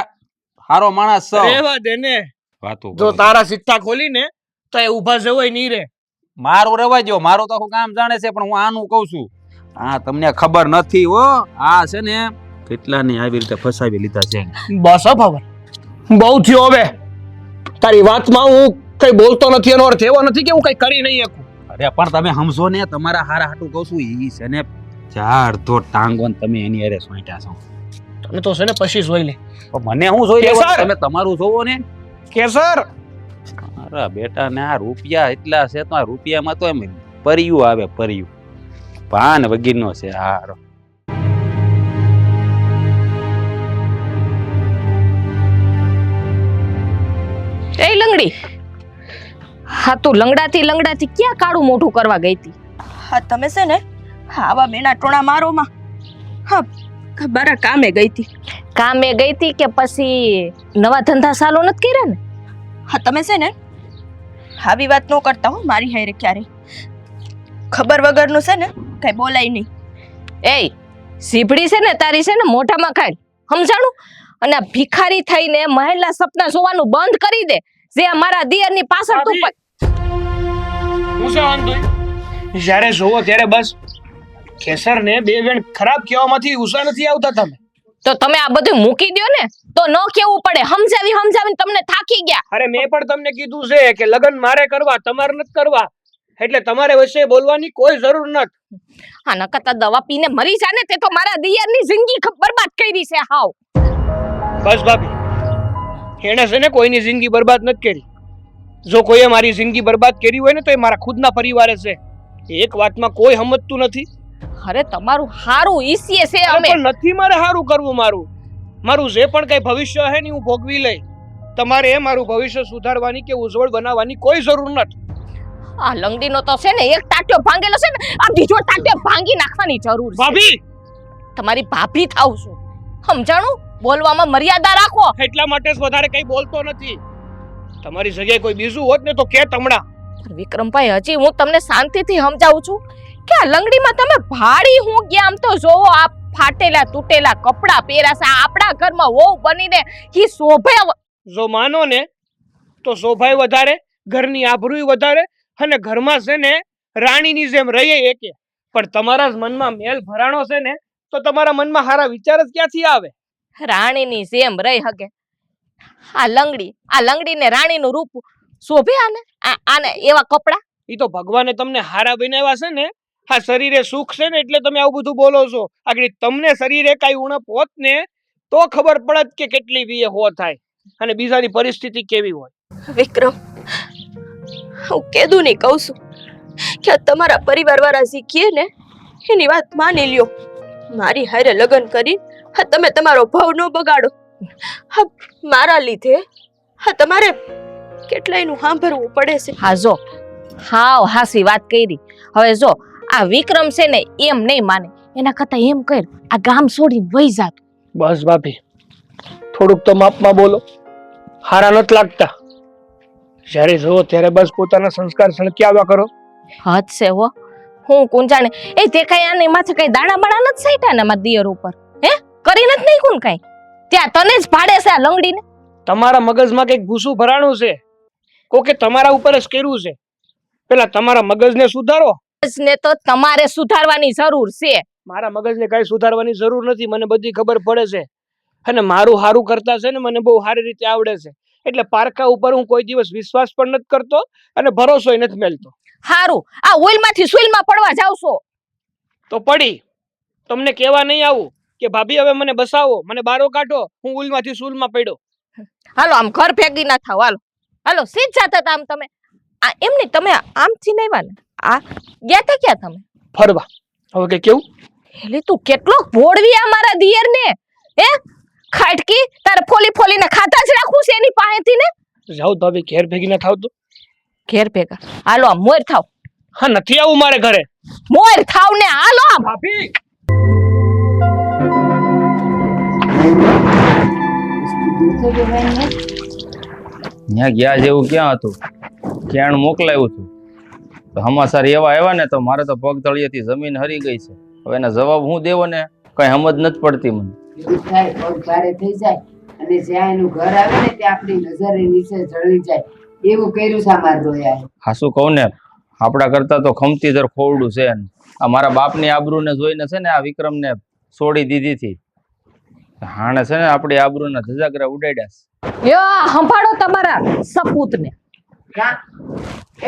સારો માણસ છું. રહેવા દે ને વાતો. જો તારા સિક્કા ખોલી ને તો એ ઊભા જવાય નહીં રે. મારું રહેવા દો, મારું તો કામ જાણે છે, પણ હું આનું કહું છું. હા તમને ખબર નથી હો. આ છે ને કેટલાને આવી રીતે ફસાવી લીધા છે. બસ ભવન, બહુ થયો હવે. તારી વાતમાં હું કઈ બોલતો નથી એનો અર્થ એવો નથી કે હું કઈ કરી નહીં શકું. અરે પણ તમે સમજો ને, તમારા હારા હાટું કહું છું. ઈ છે ને ચાર તો ટાંગો ને તમે એની હારે સોંટ્યા છો. તને તો છે ને પછી જોઈ લે. પણ મને હું જોઈ કેસર! લેવાનું? તમે તમારું જોવો ને. કેસર અરે બેટા ને આ રૂપિયા એટલા છે તો આ રૂપિયામાં તો એમ પરિયું આવે, પરિયું પાન વગીરનો છે. હારો એ લંગડી, હા તું લંગડાથી ક્યાં કાળું મોઢું કરવા ગઈ હતી? હા તમે છે ને હા આવા મેના ટોણા મારોમાં હા મારા કામે ગઈ હતી. કામે ગઈ હતી કે પછી નવા ધંધા ચાલુ નથી કર્યા ને? હા તમે છે ને આવી વાત ન કરતા હો મારી હારે ક્યારે. ખબર વગરનું છે ને કઈ બોલાય નહીં. એ સીભડી છે ને તારી છે ને મોઢામાં ખાય, સમજાણું? અને આ ભિખારી થઈને મહેલના સપના જોવાનું બંધ કરી દે. જે આ મારા દિયરની પાછળ તું હું છે વાંધો? જ્યારે જોવો ત્યારે બસ કેસરને બે વેણ ખરાબ કહેવામાંથી ગુસ્સા નથી આવતા તમે? તો તમે આ બધું મૂકી દ્યો ને, તો ન કેવું પડે. સમજાવીને તમને થાકી ગયા. અરે મેં પણ તમને કીધું છે કે લગ્ન મારે કરવા, તમારે નથી કરવા, એટલે તમારે વચ્ચે બોલવાની કોઈ જરૂર નથી. હા નકર દવા પીને મરી જા ને, તે તો મારા દિયરની જિંદગી બરબાદ કરી છે હાવ. બસ ભાભી, એને છે ને કોઈની જિંદગી બરબાદ નથી કરી. જો કોઈએ મારી જિંદગી બરબાદ કરી હોય ને તો એ મારા ખુદના પરિવારે છે. એક વાતમાં કોઈ સમજતું નથી. અરે તમારું હારું ઈસીએ છે અમે. પણ નથી મારે હારું કરવું. મારું જે પણ કઈ ભવિષ્ય છે ને હું ભોગવી લઈ. તમારે મારું ભવિષ્ય સુધારવાની કે ઉજ્જવળ બનાવવાની કોઈ જરૂર નથી. આ લંગડીનો તો છે ને એક ટાટ્યો ભાંગેલો છે ને, આ બીજો ટાટ્યો ભાંગી નાખવાની જરૂર છે. ભાભી, તમારી ભાભી થાવ છું, સમજાણું? બોલવામાં મર્યાદા રાખો. એટલા માટે જ વધારે કઈ બોલતો નથી. તમારી જગ્યાએ કોઈ બીજું હોત ને તો કે તમણા. વિક્રમભાઈ, હજી હું તમને શાંતિથી સમજાવું છું કે આ લંગડીમાં તમે ભાડી હું ગયા. આમ તો જોવો, આ ફાટેલા તૂટેલા કપડા પહેર્યા છે. આપણા ઘરમાં વહુ બનીને ઈ શોભે. જો માનો ને તો શોભાય વધારે, ઘરની આબરૂ વધારે, અને ઘરમાં છે ને રાણીની જેમ રહીએ એકે. પણ તમારા જ મનમાં મેલ ભરાણો છે ને તો તમારા મનમાં સારા વિચાર જ ક્યાંથી આવે? રાણીની જેમ રહી હકે આ લંગડીને રાણીનું રૂપ શોભે? આને એવા કપડા? ઈ તો ભગવાને તમને હારા બનાવ્યા છે ને. આ શરીરે સુખ છે ને એટલે તમે આવું બધું બોલો છો. આગળ તમને શરીરે કઈ ઉણપ હોત ને તો ખબર પડત કે કેટલી વીએ હો થાય અને બીજાની પરિસ્થિતિ કેવી હોય. વિક્રમ, હું કેદું નહીં કહું છું કે આ તમારા પરિવાર વાળા શીખીએ ને એની વાત માની લ્યો. મારી હારે લગ્ન કરી હા તમે તમારો ભાવ ન બગાડો. હા મારા લીધે હા તમારે કેટલાયનું સાંભળવું પડે છે. હા જો, હાવ હાસી વાત કરી. હવે જો આ વિક્રમ છે ને એમ નહીં માને, એના કરતા એમ કર આ ગામ છોડીને વહી જાત. બસ ભાભી, થોડુંક તો માપમાં બોલો. હારા નથી લાગતા. જ્યારે જોવો ત્યારે બસ પોતાના સંસ્કાર સળક્યાવ્યા કરો. હદ છે હો. હું કુંજાણે એ તે કઈ આની માથે કઈ દાણા બાણા નથી સાઈટા ને મારા દિયર ઉપર? હે કરી નથી નહીં કોણ કઈ? ત્યાં તને જ ભાડે છે આ લંગડીને. તમારા મગજમાં કઈક ભૂસું ભરાણું છે. કોકે તમારા ઉપર જ કર્યું છે. પેલા તમારા મગજને સુધારો. ને તો તમારે સુધારવાની જરૂર છે. મારા મગજને કઈ સુધારવાની જરૂર નથી. મને બધી ખબર પડે છે અને મારું હારું કરતા છે ને મને બહુ સારી રીતે આવડે છે. એટલે પારકા ઉપર હું કોઈ દિવસ વિશ્વાસ પણ નથી કરતો અને ભરોસોય નથી મેલતો. હારું, આ ઓઇલમાંથી સુઈલમાં પડવા જાવ છો તો પડી. તમને કહેવા નહીં આવું કે ભાભી હવે મને બસાવો, મને બારો કાઢો, હું ઉલમાંથી સુલમાં પડ્યો. હાલો આમ ઘર ભેગી ના થાવ. હાલો સીધ જાતા હતા આમ તમે. આ એમની તમે આમથી નહીં વાને આ ગયા તા ક્યાં તમે? ફરવા. હવે કે કેવું? હેલી તું કેટલો ભોળવી આ મારા દિયર ને. હે ખાટકી તારે ફોલીને ખાતા જ રાખું છે એની પાસેથી ને. જાવ તો હવે ઘેર ભેગી ના થાવ તો. ઘેર ભેગા હાલો આમ મોર થાવ. હા નથી આવું મારે ઘરે. મોર થાવ ને હાલો આમ. ભાભી ત્યાં ગયા જેવું ક્યાં હતું? ક્યાં મોકલાયું હતું તો સમાચાર એવા આવ્યા ને તો મારે તો પગ તળિયેથી જમીન હરી ગઈ છે. હવે એના જવાબ હું દેવો ને કઈ સમજ નથી પડતી મને. એવું થાય, પગ ભારે થઈ જાય અને જ્યાં એનું ઘર આવે ને ત્યાં આપણી નજરે નીચે જળી જાય. એવું કર્યું છે અમારા રોયા. હાસું કહું ને, આપણા કરતા તો ખમતીધર ખોવડું છે. આ મારા બાપની આબરૂને જોઈને છે ને આ વિક્રમને છોડી દીધી હતી. હાણે છે ને આપણી આબરૂના ધજાગરા ઉડાડ્યા છે. યો સંભાળો તમારા સપૂતને.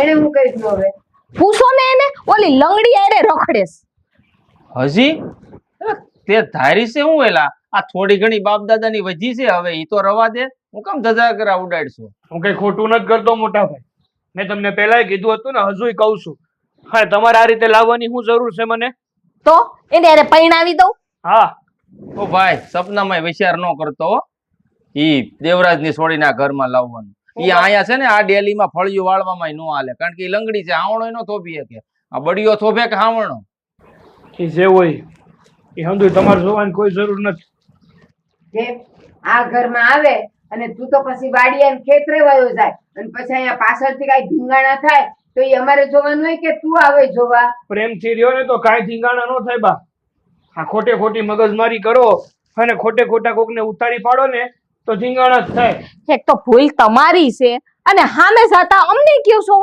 એને હું કહીશ હવે? પૂછો ને એને, ઓલી લંગડી આરે રખડેસ. હજી તે ધારી છે હું એલા આ થોડી ઘણી બાપ દાદાની વજી છે, હવે ઈ તો રવા દે. હું કામ ધજાગરા ઉડાડશો? હું કઈ ખોટું નથી કરતો મોટા ભાઈ. મેં તમને પહેલાય કીધું હતું ને, હજુય કહું છું. હા, તમારે આ રીતે લાવવાની શું જરૂર છે મને? તો એને આરે પૈણાવી દઉં. હા, ઓ ભાઈ સપનામાં વિચાર ન કરતો હો. ઈ દેવરાજની છોડીને આ ઘરમાં લાવવાનું. ઈ આયા છે ને આ ડેલીમાં ફળિયું વાળવામાં નો હાલે, કારણ કે ઈ લંગડી છે, આવણો નો થોભી શકે. આ બડીયો થોભે કે આવણો? એ જે હોય એ હંધુય તમારે જોવાની કોઈ જરૂર નથી. કે આ ઘરમાં આવે અને તું તો પછી વાડિયા ખેતરે વયો જાય અને પછી અહીંયા પાછળથી કઈ ધીંગાણા થાય તો એ અમારે જોવાનું હોય કે તું આવે જોવા? પ્રેમથી રહ્યો ને તો કાંઈ ધીંગાણા ન થાય બા. આ ખોટે ખોટી મગજમારી કરો અને ખોટે ખોટા કોકને ઉતારી પાડો ને તો ધીંગાણા જ થાય. એક તો ભૂલ તમારી છે અને હામે જાતા અમને કયો છો.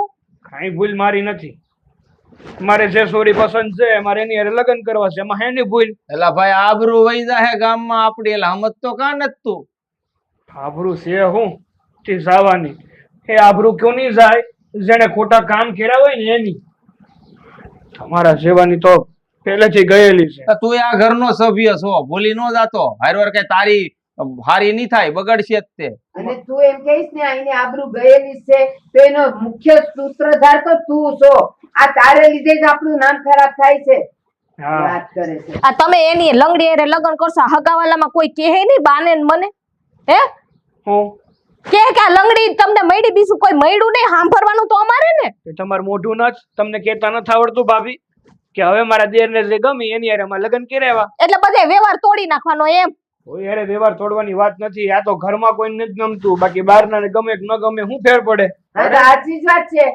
કાંઈ ભૂલ મારી નથી. મારે જે સોરી પસંદ છે મારે એની હારે લગ્ન કરવા છે, એમાં હેની ભૂલ? એલા ભાઈ આબરૂ વઈ જાહે ગામમાં આપડી, એલા હમત તો કાં નથી તું? આબરૂ છે હું તે જવાની? એ આબરૂ ક્यों નહીં જાય? જેને ખોટા કામ કર્યા હોય ને એની. તમારા જેવાની તો પહેલેથી ગયેલી છે. તું આ ઘરનો સભ્ય છો, ભૂલી ન જાતો. હારવાર કે તારી હારી નહીં થાય, બગડશે જ તે. અને તું એમ કહીશ ને અહીંની આબરૂ ગયેલી છે તો એનો મુખ્ય સૂત્રધાર તો તું છો. આ તારે લીધે જ આપણું નામ ખરાબ થાય છે. હા, વાત કરે છે. આ તમે એની લંગડી આરે લગ્ન કરશો, હગાવાલામાં કોઈ કહે નહીં બાને ને મને? હે હું કે આ લંગડી તમને મળી, બીજું કોઈ મળ્યું નહીં? સાંભળવાનું તો અમારે ને. એ તમારું મોઢું ન જ તમને કહેતા નથી આવડતું ભાભી કે હવે મારા દેરને જે ગમી એની હારે અમારે લગ્ન કર્યા? એટલે બધે વ્યવહાર તોડી નાખવાનો એમ? કોઈ હારે વ્યવહાર તોડવાની વાત નથી. આ તો ઘરમાં કોઈ નથી ગમતું, બાકી બહારના ને ગમે કે ન ગમે શું ફેર પડે? હા તો સાચી જ વાત છે.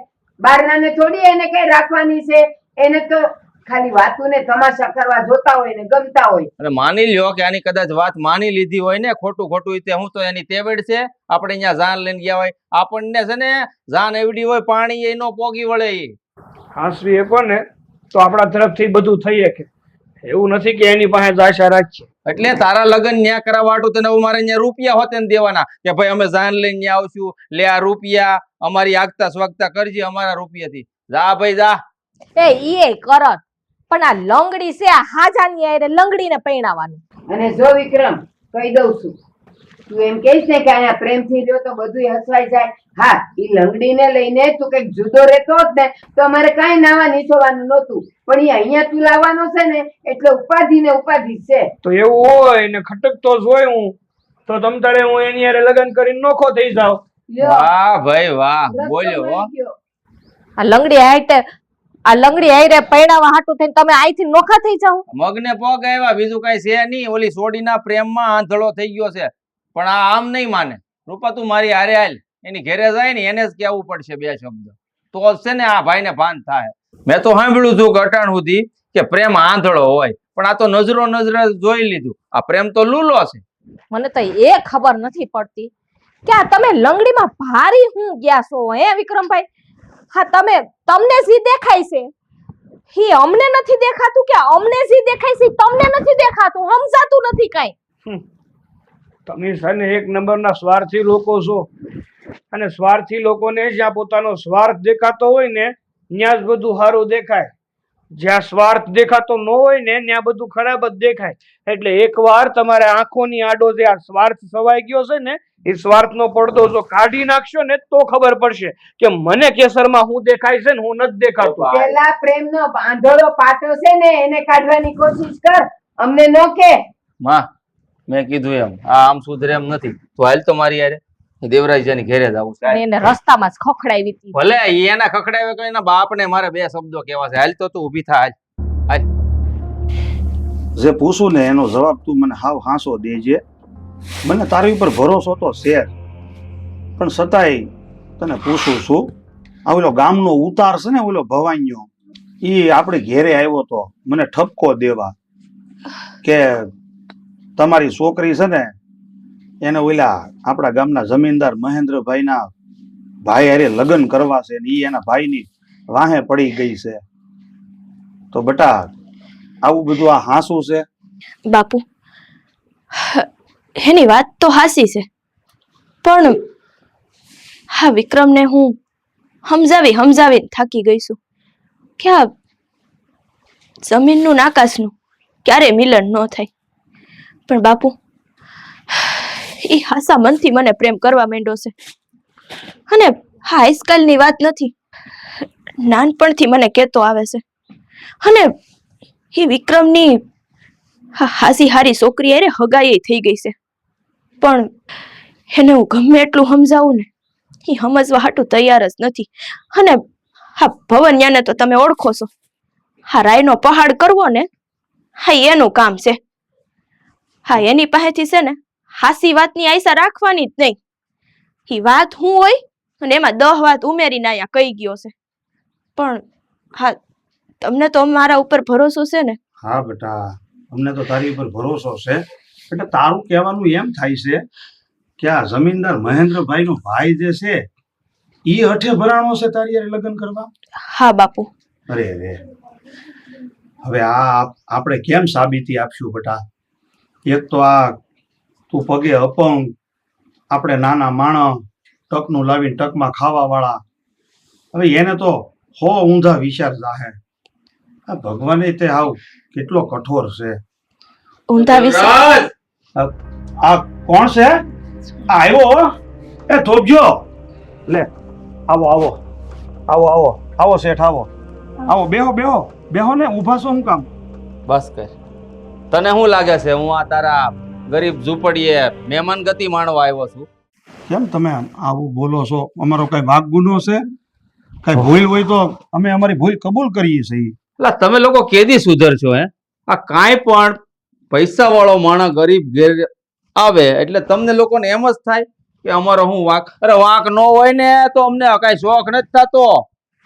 બારનાને થોડી એને કઈ રાખવાની છે. એને તો ખાલી વાતું ને તમાશા કરવા જોતા હોય ને ગમતા હોય. અને માની લ્યો કે આની કદાચ વાત માની લીધી હોય ને, ખોટું ખોટું તે હું તો એની તેવડ છે. આપણે અહીંયા જાન લઈને ગયા હોય, આપણને છે ને જાન એવડી હોય, પાણી એનો પોગી વળે. હાંસવી એ કોને તો આપણા તરફથી બધું થઈ શકે. એવું નથી કે એની પાસે જ આશા રાખીએ. એટલે તારા લગ્ન ન્યા કરાવવાટું તને મારે અહીંયા રૂપિયા હોતે ને દેવાના કે ભાઈ અમે જાન લઈને ન્યા આવશું, લે આ રૂપિયા અમારી આગતા સ્વાગતા કરજે અમારા રૂપિયાથી. જા ભાઈ જા. એ ઈ કરત, પણ આ લંગડી છે, આ હાજાની આરે લંગડીને પૈણાવાની. અને જો વિક્રમ કહી દઉં છું, તું એમ કહીશ ને કે અહીંયા પ્રેમથી રહ્યો તો બધું હસવાઈ જાય. હા, ઈ લંગડીને લઈને તું કઈક જુદો રહેતો હોત ને તો અમારે કાંઈ નાવા નીચોવાનું નહોતું, પણ ઈ અહીંયા તું લાવવાનો છે ને એટલે ઉપાધિ ને ઉપાધિ છે. તો એવું હોય ને ખટકતો જ હોય હું તો તમ તારે હું એની હારે લગ્ન કરીને નોખો થઈ જાવ. લ્યો, વાહ ભાઈ વાહ, રસ્તો બોલ્યો હો. મળી ગયો. આ લંગડી આરે પૈણાવા હાટું થઈને તમે અહીંથી નોખા થઈ જાઓ. મગને પગ આવ્યા, બીજું કઈ છે નહીં. ઓલી સોડીના પ્રેમમાં આંધળો થઈ ગયો છે, પણ આ આમ નહીં માને. રૂપા તું મારી હારે હાલ, એની ઘેરે જાય ને એને જ કહેવું પડશે બે શબ્દ, તો છે ને આ ભાઈને ભાન થાય. મેં તો સાંભળ્યું હતું કે અટાણ સુધી કે પ્રેમ આંધળો હોય, પણ આ તો નજરો નજરે જોઈ લીધું. આ પ્રેમ તો લૂલો છે. મને તો એ ખબર નથી પડતી કે આ તમે લંગડીમાં ભારી હું ગયા છો હે વિક્રમભાઈ? હા, તમને જી દેખાય છે હી અમને નથી દેખાતું કે અમને જી દેખાય છે તમને નથી દેખાતું? સમજાતું નથી કાઈ. તમે છે ને એક નંબરના સ્વાર્થી લોકો છો, અને સ્વાર્થી લોકોને જ્યાં પોતાનો સ્વાર્થ દેખાતો હોય ને ત્યાં જ બધું સારું દેખાય. જ્યાં સ્વાર્થ દેખાતો ન હોય ને ત્યાં બધું ખરાબ જ દેખાય. એટલે એકવાર તમારે આંખોની આડો જે આ સ્વાર્થ સવાઈ ગયો છે ને એ સ્વાર્થનો પડદો જો કાઢી નાખશો ને તો ખબર પડશે કે મને કેસરમાં હું દેખાય છે ને હું નથી દેખાતું. પેલા પ્રેમનો આંધળો પાટો છે ને એને કાઢવાની કોશિશ કર, અમને નો કે. માં મેં કીધું એમ આ આમ સુધરે એમ નથી. તો હાલ તો મારી યારે દેવરાજની ઘેરે જવું છે. અને એને રસ્તામાં જ ખખડાવી હતી. ભલે એના ખખડાવે કે એના બાપને મારે બે શબ્દો કહેવા છે. હાલ તો તું ઊભી થા. હાલ જે પૂછું ને એનો જવાબ તું મને હાવ હાંસો દેજે. મને તારી ઉપર ભરોસો તો છે જ, પણ છતાંય તને પૂછું છું. આ ઓલો ગામનો ઉતાર છે ને ઓલો ભવાઈયો, એ આપણે ઘેરે આવ્યો તો મને ઠપકો દેવા કે તમારી છોકરી છે ને એને ઓલા આપણા ગામના જમીનદાર મહેન્દ્રભાઈના ભાઈ હારે લગ્ન કરવા છે ને એ એના ભાઈની વાહે પડી ગઈ છે. તો બેટા આવું બધું આ હાંસું છે? બાપુ, એની વાત તો હાસી છે, પણ હા વિક્રમને હું સમજાવી થાકી ગઈ છું કે આ જમીનનું ને આકાશનું ક્યારે મિલન ન થાય. પણ બાપુ, એ હાસા મનથી મને પ્રેમ કરવા માંડ્યો છે. અને હા, આજકાલની વાત નથી, નાનપણથી મને કહેતો આવે છે. અને એ વિક્રમની હાસી હારી છોકરી અરે હગાઈ થઈ ગઈ છે, પણ એને હું ગમે એટલું સમજાવું ને એ સમજવા હાટું તૈયાર જ નથી. અને હા, ભવન્યાને તો તમે ઓળખો છો, હા રાયનો પહાડ કરવો ને હા એનું કામ છે. હા, એની પાસેથી છે ને હાસી વાતની આશા રાખવાની જ નહીં. એ વાત હું હોય અને એમાં 10 વાત ઉમેરીને અહીંયા કહી ગયો છે. પણ હા, તમને તો મારા ઉપર ભરોસો છે ને? હા બેટા, અમને તો તારી ઉપર ભરોસો છે. એટલે તારું કહેવાનું એમ થાય છે કે આ જમીનદાર મહેન્દ્રભાઈનો ભાઈ જે છે ઈ હઠે ભરાણો છે તારી હારે લગ્ન કરવા? હા બાપુ. અરે રે, હવે આ આપણે કેમ સાબિતી આપશું બેટા? એક તો આ તું પગે અપંગ, આપણે નાના માણસ, ટકનું લાવીને ટકમાં ખાવા વાળા, હવે એને તો ઊંધા વિચાર જાહે. આ ભગવાને તે હાવ કેટલો કઠોર છે. ઊંધા વિચાર? આ કોણ છે? આ આવ્યો? એ થોભજો, લે આવો આવો આવો આવો આવો શેઠ, આવો આવો, બેહો બેહો બેહો ને, ઊભા છો શું કામ? બસ કર. તને શું લાગે છે હું આ તારા ગરીબ ઝૂંપડીએ મહેમાન ગતિ માણવા આવ્યો છું? કેમ તમે આવું બોલો છો? અમારો કઈ વાક ગુનો છે? કઈ ભૂલ હોય તો અમે અમારી ભૂલ કબૂલ કરીએ છીએ. એટલે તમે લોકો કેદી સુધરશો? આ કાંઈ પણ પૈસા વાળો માણસ ગરીબ ઘેર આવે એટલે તમને લોકોને એમ જ થાય કે અમારો શું વાંક? અરે વાંક ન હોય ને તો અમને કઈ શોખ નથી થતો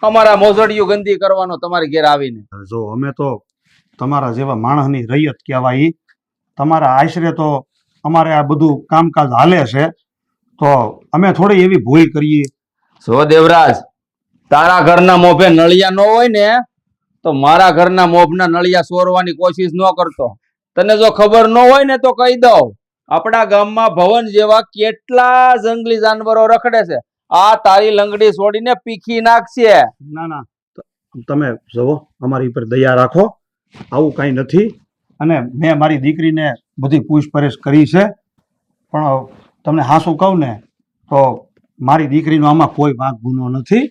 અમારા મોજડિયું ગંદી કરવાનો તમારી ઘેર આવીને. જો અમે તો તમારા જેવા માણસની રૈયત કહેવાય. તમારા આશરે તો અમારે આ બધું કામકાજ હાલે છે, તો અમે થોડી એવી ભૂલ કરીએ? જો દેવરાજ, તારા ઘરના મોભે નળિયા ન હોય ને તો મારા ઘરના મોભના નળિયા ચોરવાની કોશિશ ન કરતો. તને જો ખબર ન હોય ને તો કહી દઉં, આપણા ગામમાં ભવન જેવા કેટલા જંગલી જાનવરો રખડે છે. આ તારી લંગડી છોડીને પીખી નાખશે. ના ના, તમે જુઓ, અમારી ઉપર દયા રાખો. આવું કાંઈ નથી. અને મેં મારી દીકરીને બધી પૂછપરછ કરી છે, પણ તમને હાસું કહું ને તો મારી દીકરીનો આમાં કોઈ વાંક ગુનો નથી.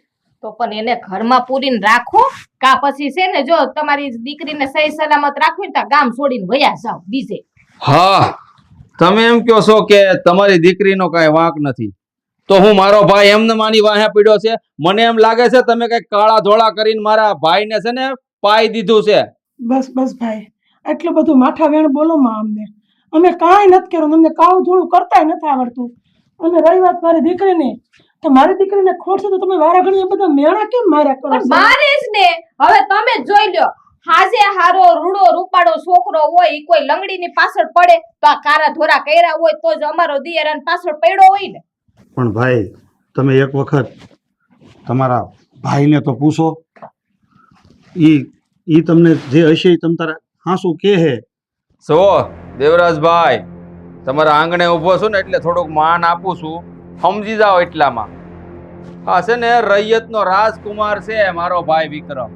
તો પણ એને ઘરમાં પૂરીને રાખો, કા પછી છે ને જો તમારી દીકરીને સહી સલામત રાખવી ને તો ગામ છોડીને વયા જાવ બીજે. હા, તમે એમ કહો છો કે તમારી દીકરીનો કાંઈ વાંક નથી, તો હું મારો ભાઈ એમને માની વાહે પીડ્યો છે? મને એમ લાગે છે તમે કઈક કાળા ધોળા કરીને મારા ભાઈને છે ને પાઈ દીધું છે. બસ બસ ભાઈ, એટલું બધું માથા વેણ બોલો માં અમને. અમે કાંઈ નથી કર્યું, અમને કાળું ધોળું કરતાય નથી આવડતું. અને રહી વાત મારી દીકરીની, તો મારી દીકરીને ખોટ છે તો તમે વારા ઘડીએ બધા મેણા કેમ માર્યા કરો છો? મારે જ ને. હવે તમે જ જોઈ લ્યો, હાજે હારો રૂડો રૂપાડો છોકરો હોય ઈ કોઈ લંગડીની પાછળ પડે તો આ કારા ધોરા કર્યા હોય તો જ અમારો દિયરાન પાછળ પડ્યો હોય ને. પણ ભાઈ, તમે એક વખત તમારા ભાઈને તો પૂછો. ઈ તમને જે હશે એ તમ તારા હાસું કે હે. સો દેવરાજભાઈ, તમારા આંગણે ઊભો છું ને એટલે થોડુંક માન આપું છું, સમજી જાઓ એટલામાં. હા છે ને, રૈયતનો રાજકુમાર છે મારો ભાઈ વિક્રમ.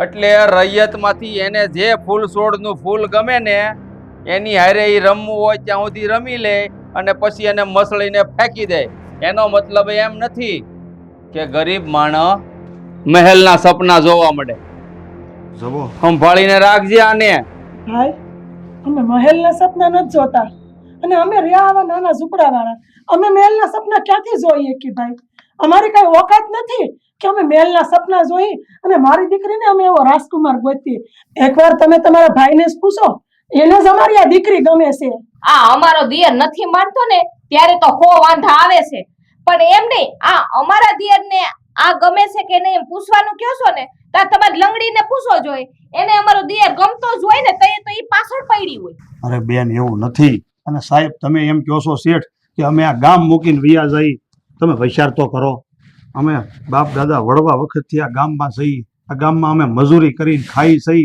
એટલે રૈયતમાંથી એને જે ફૂલ છોડનું ફૂલ ગમે ને એની હારે ઈ રમવું હોય ત્યાં સુધી રમી લે અને પછી એને મસળીને ફેંકી દે. એનો મતલબ એમ નથી કે ગરીબ માણસ મહેલના સપના જોવા મળે. જવો, સંભાળીને રાખજે આને. ભાઈ, અમે મહેલના સપના નથી જોતા, અને અમે રહ્યા આવા નાના ઝૂંપડા વાળા. અમે મહેલના સપના ક્યાંથી જોઈએ કે ભાઈ? અમારી કઈ ઓકાત નથી કે અમે મહેલના સપના જોઈ અને મારી દીકરીને અમે એવો રાજકુમાર ગોતીએ. એકવાર તમે તમારા ભાઈને જ પૂછો, એને જ અમારી આ દીકરી ગમે છે. આ અમારો દિયર નથી માનતો ને ત્યારે તો ખો વાંધા આવે છે, પણ એમ નહીં, આ અમારા દિયરને આ ગમે છે કે નહીં એમ પૂછવાનું કહો છો ને તો તમારે લંગડીને પૂછો જોઈએ. એને અમારો દિયર ગમતો જ હોય ને તો ઈ પાછળ પડી હોય. અરે બેન, એવું નથી. અને સાહેબ, તમે એમ કહો છો શેઠ કે અમે આ ગામ મૂકીને વિયા જઈ? તમે વિચાર તો કરો. અમે બાપ દાદા વડવા વખતથી આ ગામમાં સહી, આ ગામમાં અમે મજૂરી કરીને ખાઈ સહી,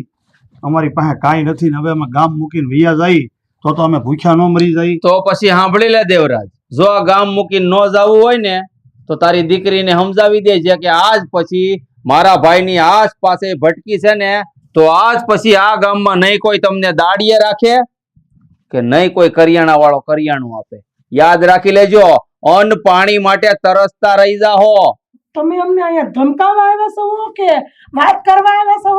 અમારી પાસે કાંઈ નથી ને હવે અમે ગામ મૂકીને વિયા જઈ તો અમે ભૂખ્યા ન મરી જાય. તો પછી સાંભળી લે દેવરાજ, જો આ ગામ મૂકીને ન જવું હોય ને તો તારી દીકરીને સમજાવી દેજે કે આજ પછી મારા ભાઈની આસપાસ એ ભટકી છે ને તો આજ પછી આ ગામમાં નહીં કોઈ તમને દાડીએ રાખે કે નહીં કોઈ કરિયાણા વાળો કરિયાણું આપે. યાદ રાખી લેજો, અન્ન પાણી માટે તરસતા રહી જાહો. તમે અમને અહીંયા ધમકાવવા આવ્યા છો કે વાત કરવા આવ્યા છો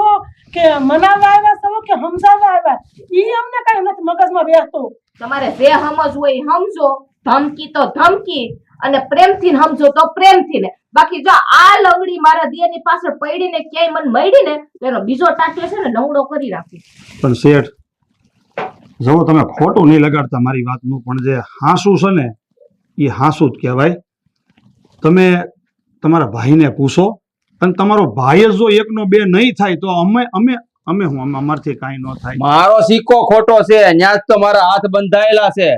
કે મનાવવા આવ્યા છો કે સમજાવવા આવ્યા? ઈ અમને કઈ નથી મગજમાં બેસતું. તમારે જે સમજવું હોય એ સમજો, ધમકી તો ધમકી અને પ્રેમથી સમજો તો પ્રેમથી ને. બાકી જો આ લંગડી મારા દિયરની પાછળ પડીને ક્યાંય મને મળી ને તો એનો બીજો ટાંટિયો છે ને નવડો કરી રાખી. પણ શેઠ, જો તમે ખોટું નહીં લગાડતા મારી વાતનું, પણ જે હાસું છે ને એ હાસું જ કહેવાય. તમે તમારા ભાઈને પૂછો, અને તમારો ભાઈ જ જો એકનો બે નહીં થાય તો અમે હું અમારથી કાંઈ ન થાય. મારો સિક્કો ખોટો છે, ન્યા જ તો મારા હાથ બંધાયેલા છે.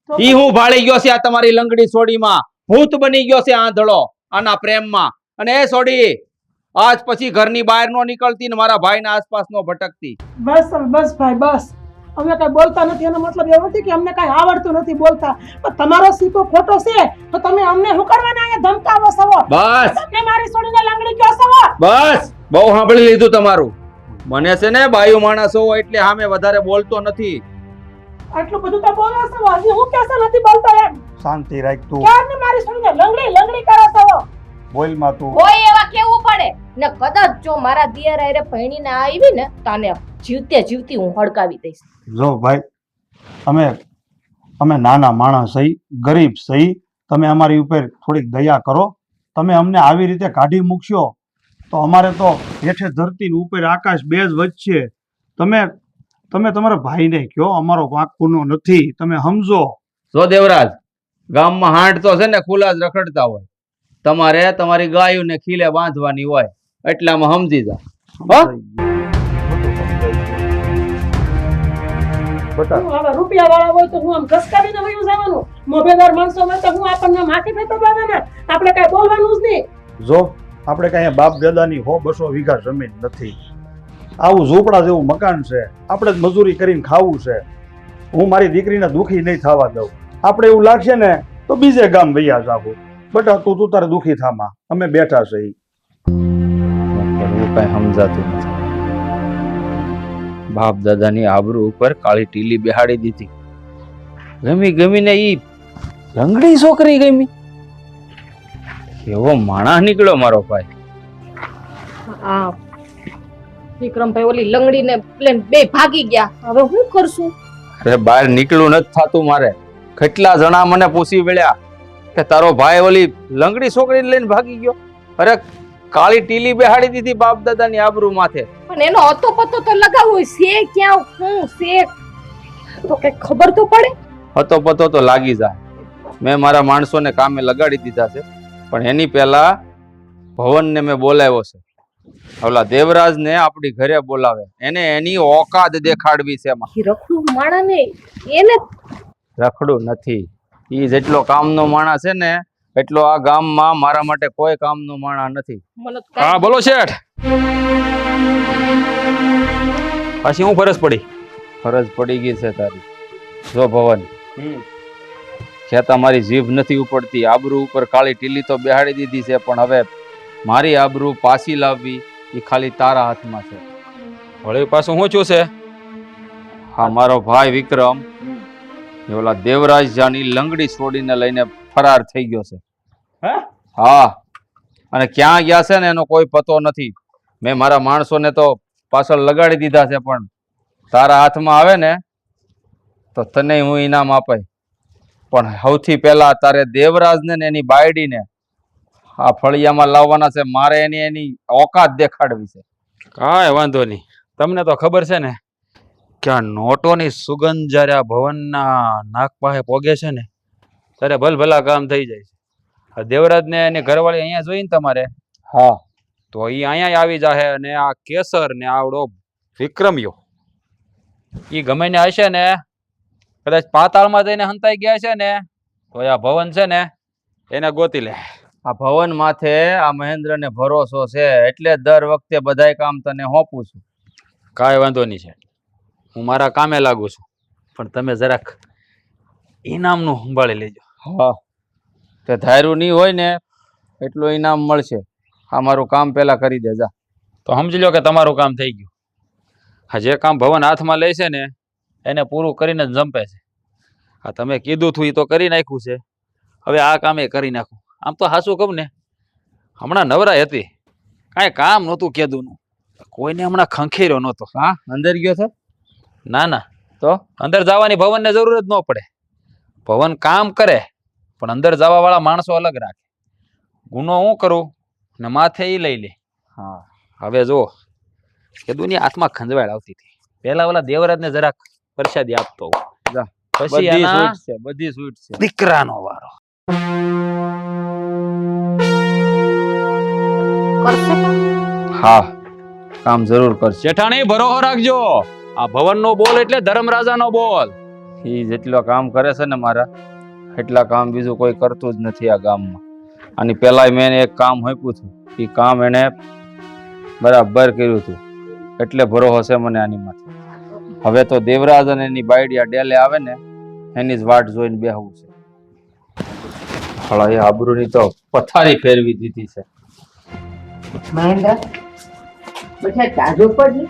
ઈ હું ભાળી ગયો છે આ તમારી લંગડી સોડીમાં, ભૂત બની ગયો છે આંધળો આના પ્રેમમાં. અને એ સોડી આજ પછી ઘરની બહાર નો નીકળતી ને મારા ભાઈના આસપાસ નો ભટકતી. બસ બસ ભાઈ બસ, અમે કઈ બોલતા નથી એનો મતલબ એવો નથી કે અમને કઈ આવડતું નથી બોલતા, પણ તમારો સિક્કો ખોટો છે તો તમે અમને શું કરવાના અહીંયા ધમકાવો છો? બસ તમે મારી છોડીને લંગડી કહો છો? બસ બહુ સાંભળી લીધું તમારું. મને છે ને બાયુ માણસ હોવો એટલે સામે વધારે બોલતો નથી. આટલું બધું તો બોલો છો, હજી હું કેસે નથી બોલતો એમ? શાંતિ રાખ તું. ક્યારની મારી છોડીને લંગડી કરો છો? બોલમાં તું. કોઈ એવા કેવું પડે ને કદાચ જો મારા દિયર આરે ભણીને આવી ને તાને જીવતે જીવતી હું હડકાવી દઈશ. જો ભાઈ, અમે નાના માણસ સહી, ગરીબ સહી, તમે અમારી ઉપર થોડીક દયા કરો. તમે અમને આવી રીતે કાઢી મૂકશો તો અમારે તો હેઠે ધરતી ઉપર આકાશ બે જ વચ્ચે. તમે તમારા ભાઈને કહો અમારો વાંક ગુનો નથી, તમે સમજો. જો દેવરાજ, ગામમાં હાંડ તો છે ને ખુલ્લા જ રખડતા હોય, તમારે તમારી ગાયોને ખીલે બાંધવાની હોય, એટલામાં સમજી જા. હું હવે રૂપિયા વાળા હોય તો હું આમ ઘસકાવીને વયું જવાનું, મોભેદાર માણસો હોય તો હું આપણને માથે ફેતો બાવાના, આપણે કઈ બોલવાનું જ નહીં. જો આપણે કઈ બાપ દાદાની 100-200 વીઘા જમીન નથી, આવું ઝૂંપડા જેવું મકાન છે, આપણે જ મજૂરી કરીને ખાવું છે. હું મારી દીકરીને દુખી નહીં થવા દઉં. આપણે એવું લાગશે ને તો બીજે ગામ વૈયા જાવું. બટા તું તારે દુખી થામાં, અમે બેઠા છે. કઈ સમજાતું નથી. બાપ દાદાની આબરૂ ઉપર કાળી ટીલી બેહાડી દીધી. ગમીને ઈ લંગડી છોકરી ગમી. કેવો માણસ નીકળ્યો મારો ભાઈ. આ વિક્રમભાઈ ઓલી લંગડીને પ્લેન બે ભાગી ગયા, હવે હું કરશું? અરે બહાર નીકળવું નથી થાતું મારે. કેટલા જણા મને પૂછી વળ્યા કે તારો ભાઈ ઓલી લંગડી છોકરીને લઈને ભાગી ગયો. અરે કાળી ટીલી બેહાડી દીધી બાપ દાદાની આબરૂ માથે. પણ એનો હતો પતો તો લગાવવો છે ક્યાં હું છે તો કઈ ખબર તો પડે. હતો પતો તો લાગી જાય. મેં મારા માણસોને કામે લગાડી દીધા છે, પણ એની પહેલા ભવનને મેં બોલાવ્યો છે. ઓલા દેવરાજને આપણી ઘરે બોલાવે, એને એની ઓકાત દેખાડવી છે. રખડું માણા ને એને રખડું નથી. ઈ જેટલો કામનો માણસ છે ને એટલો આ ગામમાં મારા માટે કોઈ કામનો માણસ નથી. મને તો હા બોલો શેઠ. પાછી હું ફરજ પડી? ફરજ પડી ગઈ છે તારી. જો ભવન, કે તમારી જીભ નથી ઉપડતી, આબરૂ ઉપર કાળી ટીલી તો બેહાડી દીધી છે, પણ હવે મારી આબરૂ પાછી લાવવી એ ખાલી તારા હાથમાં છે. વળી પાછું શું છું છે? હા, મારો ભાઈ વિક્રમ ઓલા દેવરાજ જાની લંગડી છોડીને લઈને ફરાર થઈ ગયો છે. હા, અને ક્યાં ગયા છે ને એનો કોઈ પતો નથી. મેં મારા માણસોને તો પાછળ લગાડી દીધા છે, પણ તારા હાથમાં આવે ને તો તને હું ઇનામ અપાય. પણ સૌથી પહેલા તારે દેવરાજને ને એની બાયડીને આ ફળિયામાં લાવવાના છે. મારે એની ઓકાત દેખાડવી છે. કાંઈ વાંધો નહીં. તમને તો ખબર છે ને કે આ નોટોની સુગંધ જ્યારે આ ભવનના નાક પાસે પોગે છે ને ત્યારે ભલભલા કામ થઈ જાય છે. આ દેવરાજને એની ઘરવાળી અહીંયા જોઈને તમારે, હા, તો એ અહીંયા આવી જાહે. અને આ કેસર ને આવડો વિક્રમ્યો એ ગમે ને હશે ને, કદાચ પાતાળમાં જઈને હંતાઈ ગયા છે ને તો આ ભવન છે ને એને ગોતી લે. આ ભવન માથે આ મહેન્દ્રને ભરોસો છે, એટલે દર વખતે બધાય કામ તને સોંપું છું. કાંઈ વાંધો નહીં છે, હું મારા કામે લાગુ છું. પણ તમે જરાક ઇનામનું સંભાળી લેજો. હા તે ધાર્યું નહીં હોય ને એટલું ઇનામ મળશે. આ મારું કામ પેલા કરી દે જા. તો સમજી લો કે તમારું કામ થઈ ગયું. હા, જે કામ ભવન હાથમાં લે છે ને એને પૂરું કરીને જ જંપે છે. હા, તમે કીધું હતું એ તો કરી નાખ્યું છે. હવે આ કામ એ કરી નાખું. આમ તો હાસું કહું ને, હમણાં નવરાઈ હતી, કાંઈ કામ નહોતું કેદુનું, કોઈને હમણાં ખંખેર્યો નહોતો. હા અંદર ગયો છે ના ના, તો અંદર જવાની ભવનને જરૂર જ ન પડે. ભવન કામ કરે પણ અંદર જવા વાળા માણસો અલગ રાખે. ગુનો હું કરું ને માથે એ લઈ લે. હા હવે જો કે દુનિયા હાથમાં ખંજવાળ આવતી હતી. પેલા ઓલા દેવરાજને જરાક પ્રસાદી આપતો હોઉં. જા. પછી બધી એના સ્વીટ છે બધી સ્વીટ છે. દીકરાનો વારો. કરશે કામ? હા કામ જરૂર કરશે. જેઠાણી ભરોહો રાખજો, આ ભવનનો બોલ એટલે ધર્મરાજાનો બોલ. એ જેટલો કામ કરે છે ને મારા એટલા કામ બીજું કોઈ કરતું જ નથી આ ગામમાં. આની પહેલાંય મેં એને એક કામ આપ્યું હતું, એ કામ એને બરાબર કર્યું હતું, એટલે ભરોસો છે મને આની માથે. હવે તો દેવરાજ અને એની બાયડિયા ડેલે આવે ને એની જ વાટ જોઈને બેહવું છે. હળા એ આબરૂની તો પથારી ફેરવી દીધી છે. મહેન્દ્ર, બેટા તાજો પડ ને.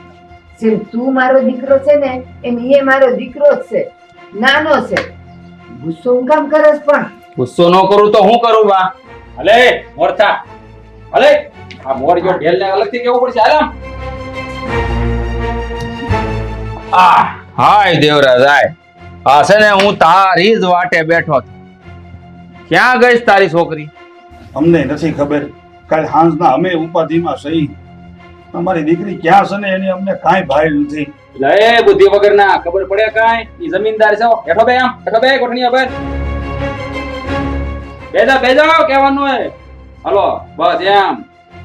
જેમ તું મારો દીકરો છે ને એમ એ મારો દીકરો જ છે, નાનો છે. ગુસ્સો હું કામ કરસ? પણ ગુસ્સો ન કરું તો હું કરું બા? હલે મોરતા, હલે આ મોર જો ઢેલને અલગથી કેવું પડશે. હાલ હાય દેવરાજ હાય. આ છે ને હું તારી જ વાટે બેઠો છું. ક્યાં ગઈ તારી છોકરી? અમને નથી ખબર. કાલ સાંજના અમે ઉપાધિમાં સહી. અમારી દીકરી ક્યાં છે ને એની અમને કાંઈ ભાઈ નથી. લે બુદ્ધિ વગરના, ખબર પડે કાંઈ? ઈ જમીનદાર છે. હેઠો બે, આમ હેઠો બે, કોઠણી પર બેજા કહેવાનું હોય. હલો બસ એમ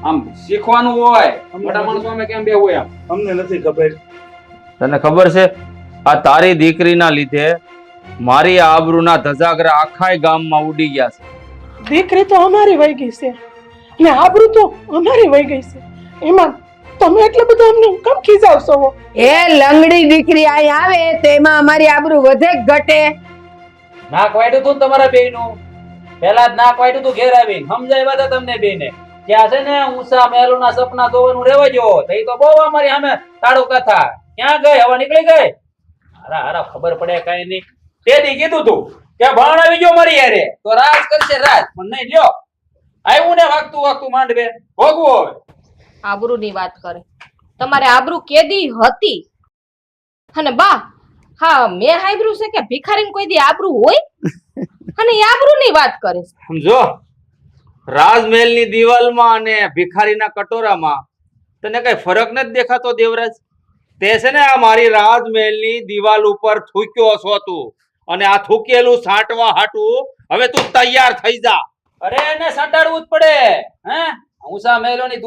આમ શીખવાનું હોય. મોટા માણસો અમે કેમ બેવું એમ? અમને નથી ખબર. તને ખબર છે આ તારી દીકરીના લીધે મારી આબરૂના ધજાગરા આખાય ગામમાં ઉડી ગયા છે. દીકરી તો અમારી વહી ગઈ છે ને આબરૂ તો અમારી વહી ગઈ છે. એમાં તમે એટલે બધું અમને કેમ ખીજાવશો? એ લંગડી દીકરી અહીં આવે તો એમાં અમારી આબરૂ વધે કે ઘટે? નાક વાટ્યું તું ને તમારા બેયનું. પહેલા જ નાક વાટ્યું તું ઘેર આવીને. સમજાવ્યા હતા તમને બેયને ક્યાં છે ને ઊંચા મહેલોના સપના જોવાનું રહેવા જો. તો ઈ તો બહુ અમારી સામે તાળું કથા. ક્યાં ગઈ? હવા નીકળી ગઈ? હારા હારા ખબર પડે કાંઈ નહીં. તેથી કીધું તું કે ભાણ આવી ગયો મારી યારે તો રાજ કરશે રાજ, પણ નહીં લ્યો આવ્યું ને વાગતું વાગતું માંડવે ભોગવું. હવે આબરૂની વાત કરે. તમારે આબરૂ કેદી હતી? અને બા, હા મેં સાંભળ્યું છે કે ભિખારીને કોઈ દી આબરૂ હોય? અને એ આબરૂની વાત કરે છે. સમજો રાજમહેલની દિવાલમાં અને ભિખારીના કટોરામાં તને કઈ ફરક નથી દેખાતો દેવરાજ? તે છે ને આ મારી રાજમહેલની દિવાલ ઉપર થૂક્યો છો તું, અને આ થૂકેલું સાંટવા હાટું હવે તું તૈયાર થઈ જા. અરે એને સંટાડવું જ પડે. હે ઊંચા મહેલોની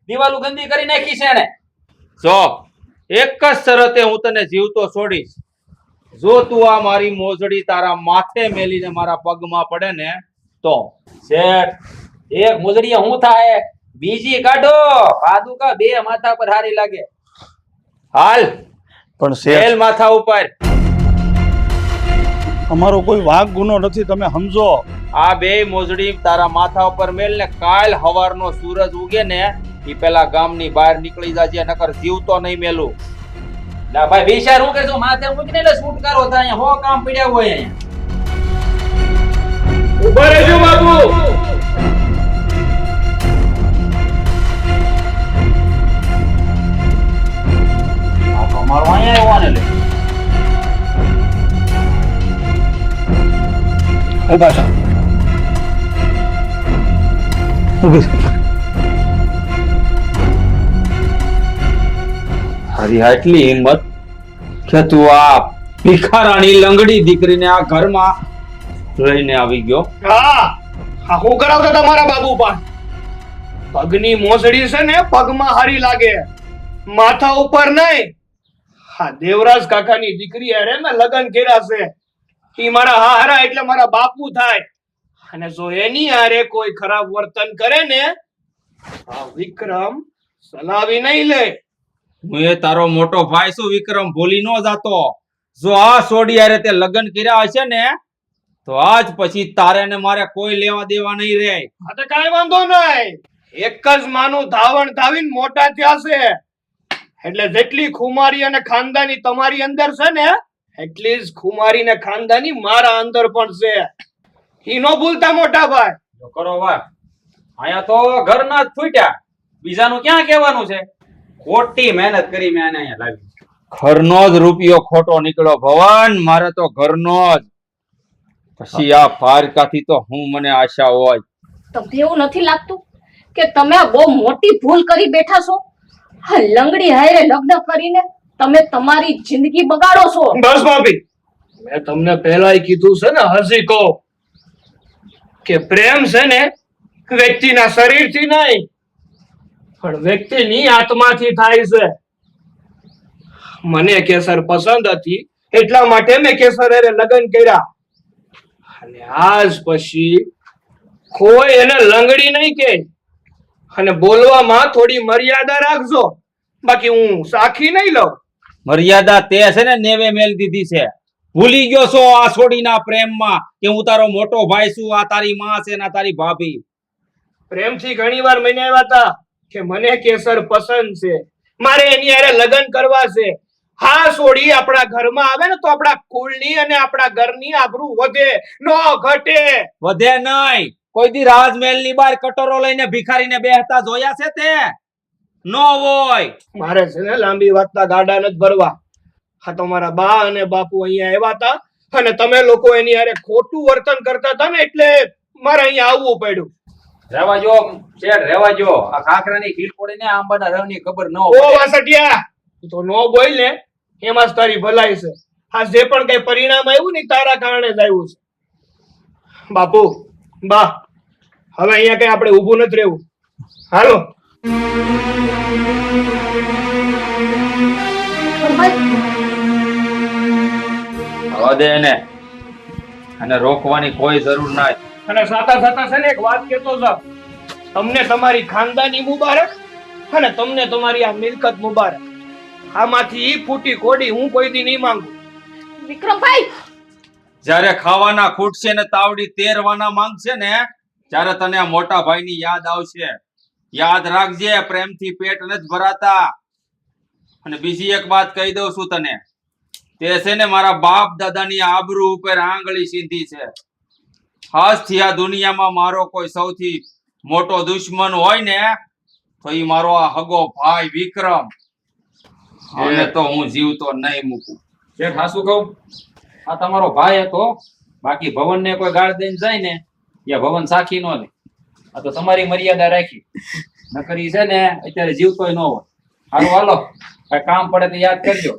દિવાલો ગંદી કરી નાખી છે ને. જો એક જ શરતે હું તને જીવતો છોડીશ. જો તું આ મારી મોજડી તારા માથે મેલીને મારા પગમાં પડે ને તો. શેઠ એક મોજડીએ હું થાય, બીજી કાઢો. પાદુકા બે માથા પર હારી લાગે. હાલ પણ તેલ શેઠ, માથા ઉપર. અમારો કોઈ વાંક ગુનો નથી, તમે સમજો. આ બે મોજડી તારા માથા ઉપર મેલ ને કાલ હવારનો સૂરજ ઉગે ને ઈ પેલા ગામની બહાર નીકળી જાજે, નકર જીવતો નહીં મેલું. ના ભાઈ વિચાર હું કરજો, માથે મૂકીને એટલે છુટકારો થાય. અહીંયા હો કામ પડ્યા હોય અહીંયા. ઉભા રહેજો બાબુ. મારો અહીંયા આવવાને લે. ઉભા થા. ઊભી થા. તારી આટલી હિંમત કે તું આ ભિખારાની લંગડી દીકરીને આ ઘરમાં લઈને આવી ગયો? હા હું કરાવતા તમારા બાબુ પણ પગની મોજડી છે ને પગમાં હારી લાગે, માથા ઉપર નહીં. હા દેવરાજ કાકાની દીકરી હારે મેં લગ્ન કર્યા છે. ઈ મારા હારા એટલે મારા બાપુ થાય. અને જો એની હારે કોઈ ખરાબ વર્તન કરે ને આ વિક્રમ સલાવી નહીં લે. હું એ તારો મોટો ભાઈ છું વિક્રમ, ભૂલી ન જાતો. જો આ સોડી હારે તે લગ્ન કર્યા હશે ને તો આજ પછી તારે ને મારે કોઈ લેવા દેવા નહીં રહે. હા તો કાંઈ વાંધો નહીં. એક જ માનું ધાવણ ધાવીને મોટા થયા છે, એટલે જેટલી ખુમારી અને ખાનદાની તમારી અંદર છે ને એટલી જ ખુમારી ને ખાનદાની મારા અંદર પણ છે. ઈ નો ભૂલતા મોટા ભાઈ. જો કરો વાત, અહીંયા તો ઘરના જ ફૂટ્યા, બીજાનું ક્યાં કહેવાનું છે? ખોટી મહેનત કરી મેં આને અહીંયા લાવી. ઘરનો જ રૂપિયો ખોટો નીકળ્યો ભવન, મારે તો ઘરનો જ. પછી આ પારકાથી તો હું મને આશા હોય. તમને એવું નથી લાગતું કે તમે આ બહુ મોટી ભૂલ કરી બેઠા છો? આ લંગડી હારે લગ્ન કરીને તમે તમારી જિંદગી બગાડો છો. બસ ભાભી, મેં તમને પહેલાય કીધું છે ને, હસી કહો કે પ્રેમ છે ને વ્યક્તિના શરીરથી નહીં પણ વ્યક્તિની આત્માથી થાય છે. મને કેસર પસંદ હતી એટલા માટે મેં કેસર હારે લગ્ન કર્યા, અને આજ પછી કોઈ એને લંગડી નહીં કે. અને બોલવામાં થોડી મર્યાદા રાખજો, બાકી હું સાખી નહીં લઉં. મર્યાદા તે છે ને નેવે મેલ દીધી છે. ભૂલી ગયો છો આ છોડીના પ્રેમમાં કે હું તારો મોટો ભાઈ છું, આ તારી માં છે ને તારી ભાભી. પ્રેમથી ઘણી વાર મને આવ્યા હતા કે મને કેસર પસંદ છે, મારે એની હારે લગ્ન કરવા છે. હા સોડી આપણા ઘરમાં આવે ને તો આપણા કુળની અને આપણા ઘરની આબરૂ વધે, નો ઘટે. વધે નહીં. કોઈ દી રાજમહેલની બહાર કટોરો લઈને ભિખારીને બેહતા જોયા છે તે? નો હોય. મારે છે ને લાંબી વાતના ગાડા નથી ભરવા. હા તો મારા બા અને બાપુ અહીંયા આવ્યા હતા અને તમે લોકો એની હારે ખોટું વર્તન કરતા હતા ને એટલે મારે અહીંયા આવવું પડ્યું. રહેવા જો શેઠ, રહેવા જો. આ કાંકરાની ખીલ પડીને આંબાના રવની ખબર ન ઓ હોય. વાસટિયા, તું તો નો બોલ ને, એમાં જ તારી ભલાઈ છે. આ જે પણ કઈ પરિણામ આવ્યું ને તારા કારણે જ આવ્યું છે. બાપુ, બા, હવે અહીંયા કઈ આપણે ઊભું નથી રહેવું, હાલો. આવવા દે એને, અને રોકવાની કોઈ જરૂર નહીં. અને સાતા સાતા છે ને એક વાત કહેતો જાવ, તમને તમારી ખાનદાની મુબારક અને તમને તમારી આ મિલકત મુબારક. આમાંથી ઈ ફૂટી કોડી હું કોઈ દી નહીં માંગુ. વિક્રમભાઈ, જ્યારે ખાવાના ખૂટશે ને તાવડી તેરવાના માંગશે ને ત્યારે તને આ મોટા ભાઈની યાદ આવશે. યાદ રાખજે, પ્રેમથી પેટ નથી ભરાતા. અને બીજી એક વાત કહી દઉં છું તને, તે છે ને મારા બાપ દાદાની આબરૂ ઉપર આંગળી સીધી છે. આજથી આ દુનિયામાં મારો કોઈ સૌથી મોટો દુશ્મન હોય ને તો ઈ મારો આ હગો ભાઈ વિક્રમ. અને તો હું જીવતો નહીં મૂકું. શેઠ હાસુ કહું, આ તમારો ભાઈ હતો, બાકી ભવનને કોઈ ગાળ દઈને જાય ને યા ભવન સાખી નો લે. આ તો તમારી મર્યાદા રાખી, નકર ઈ છે ને અત્યારે જીવતોય ન હોય. હાલો હાલો, કાંઈ કામ પડે તો યાદ કરજો.